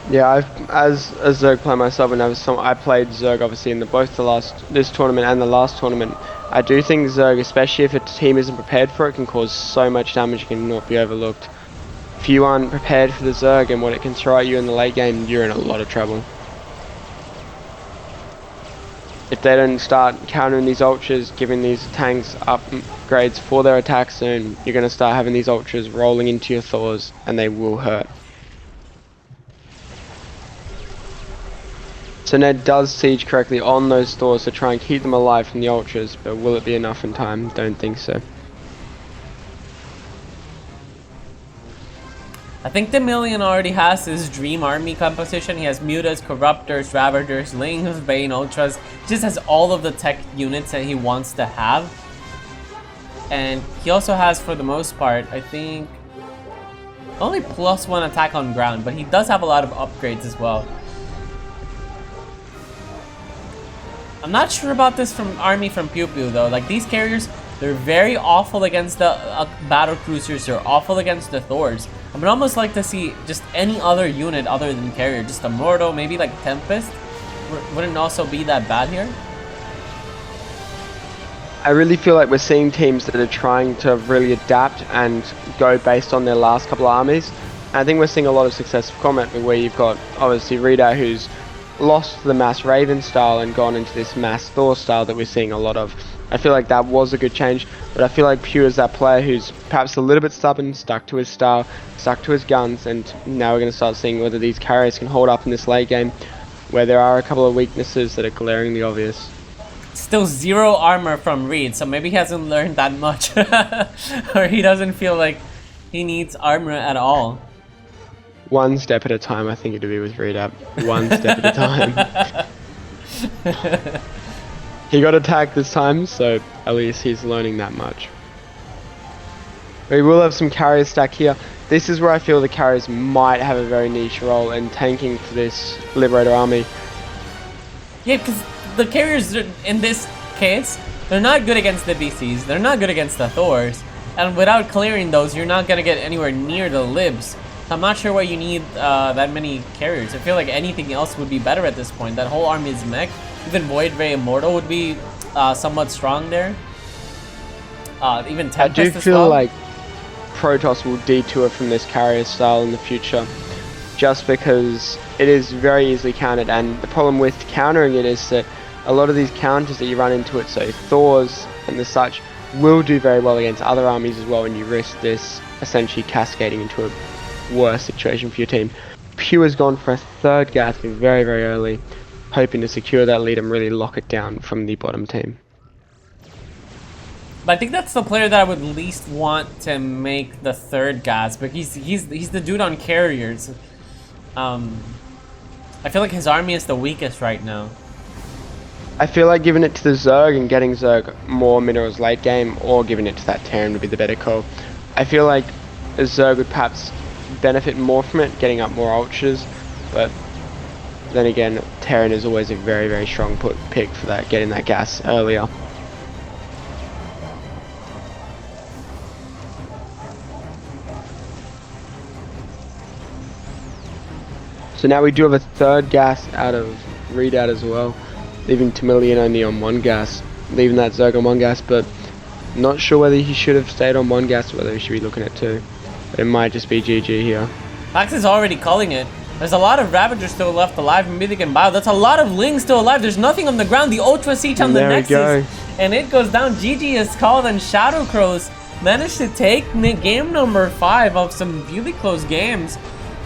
Yeah, as a Zerg player myself, and I played Zerg obviously in this tournament and the last tournament. I do think Zerg, especially if a team isn't prepared for it, can cause so much damage and cannot be overlooked. If you aren't prepared for the Zerg and what it can throw at you in the late game, you're in a lot of trouble. If they don't start countering these ultras, giving these tanks upgrades for their attack soon, you're going to start having these ultras rolling into your Thors, and they will hurt. So Ned does siege correctly on those Thors to try and keep them alive from the ultras, but will it be enough in time? Don't think so. I think Temilian already has his dream army composition. He has Mutas, Corruptors, Ravagers, Lings, Bane, Ultras. Just has all of the tech units that he wants to have. And he also has, for the most part, I think, only +1 attack on ground, but he does have a lot of upgrades as well. I'm not sure about this army from PewPew though. Like, these carriers, they're very awful against the battle cruisers. They're awful against the Thors. I would almost like to see just any other unit other than carrier. Just a Mordo, maybe like Tempest. Wouldn't also be that bad here. I really feel like we're seeing teams that are trying to really adapt and go based on their last couple of armies. And I think we're seeing a lot of success of combat where you've got obviously Readoubt, who's lost the mass Raven style and gone into this mass Thor style that we're seeing a lot of. I feel like that was a good change, but I feel like Pew is that player who's perhaps a little bit stubborn, stuck to his style, stuck to his guns, and now we're going to start seeing whether these carriers can hold up in this late game, where there are a couple of weaknesses that are glaringly obvious. Still 0 armor from Reed, so maybe he hasn't learned that much. Or he doesn't feel like he needs armor at all. One step at a time, I think it'd be with Readoubt. One step at a time. He got attacked this time, so at least he's learning that much. We will have some carriers stack here. This is where I feel the carriers might have a very niche role in tanking for this Liberator army. Yeah, because the carriers, in this case, they're not good against the DCs, they're not good against the Thors, and without clearing those, you're not going to get anywhere near the Libs. I'm not sure why you need that many carriers. I feel like anything else would be better at this point. That whole army is mech. Even Void Ray Immortal would be somewhat strong there. Even Tempest I do as feel well. like Protoss will detour from this carrier style in the future, just because it is very easily countered, and the problem with countering it is that a lot of these counters that you run into it, so Thors and the such, will do very well against other armies as well, and you risk this essentially cascading into a worse situation for your team. Pew has gone for a third gas very, very early, hoping to secure that lead and really lock it down from the bottom team. But I think that's the player that I would least want to make the third gas, but he's the dude on carriers. I feel like his army is the weakest right now. I feel like giving it to the Zerg and getting Zerg more minerals late game, or giving it to that Terran would be the better call. I feel like a Zerg would perhaps benefit more from it, getting up more ultras, but then again, Terran is always a very, very strong pick for that, getting that gas earlier. So now we do have a third gas out of Readout as well, leaving Temilian only on 1 gas, leaving that Zerg on 1 gas, but not sure whether he should have stayed on 1 gas or whether he should be looking at 2. But it might just be GG here. Pax is already calling it. There's a lot of Ravagers still left alive in Mythic and Bio. That's a lot of Lings still alive. There's nothing on the ground. The Ultra Siege on the Nexus. And it goes down. GG is called, and Shadow Crows managed to take game number 5 of some really close games.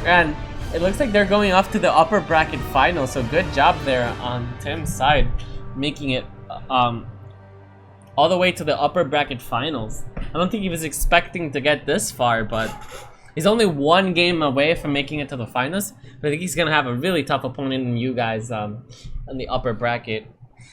And it looks like they're going off to the upper bracket final. So good job there on Tim's side, making it all the way to the upper bracket finals. I don't think he was expecting to get this far, but he's only 1 game away from making it to the finals. But I think he's gonna have a really tough opponent in you guys in the upper bracket.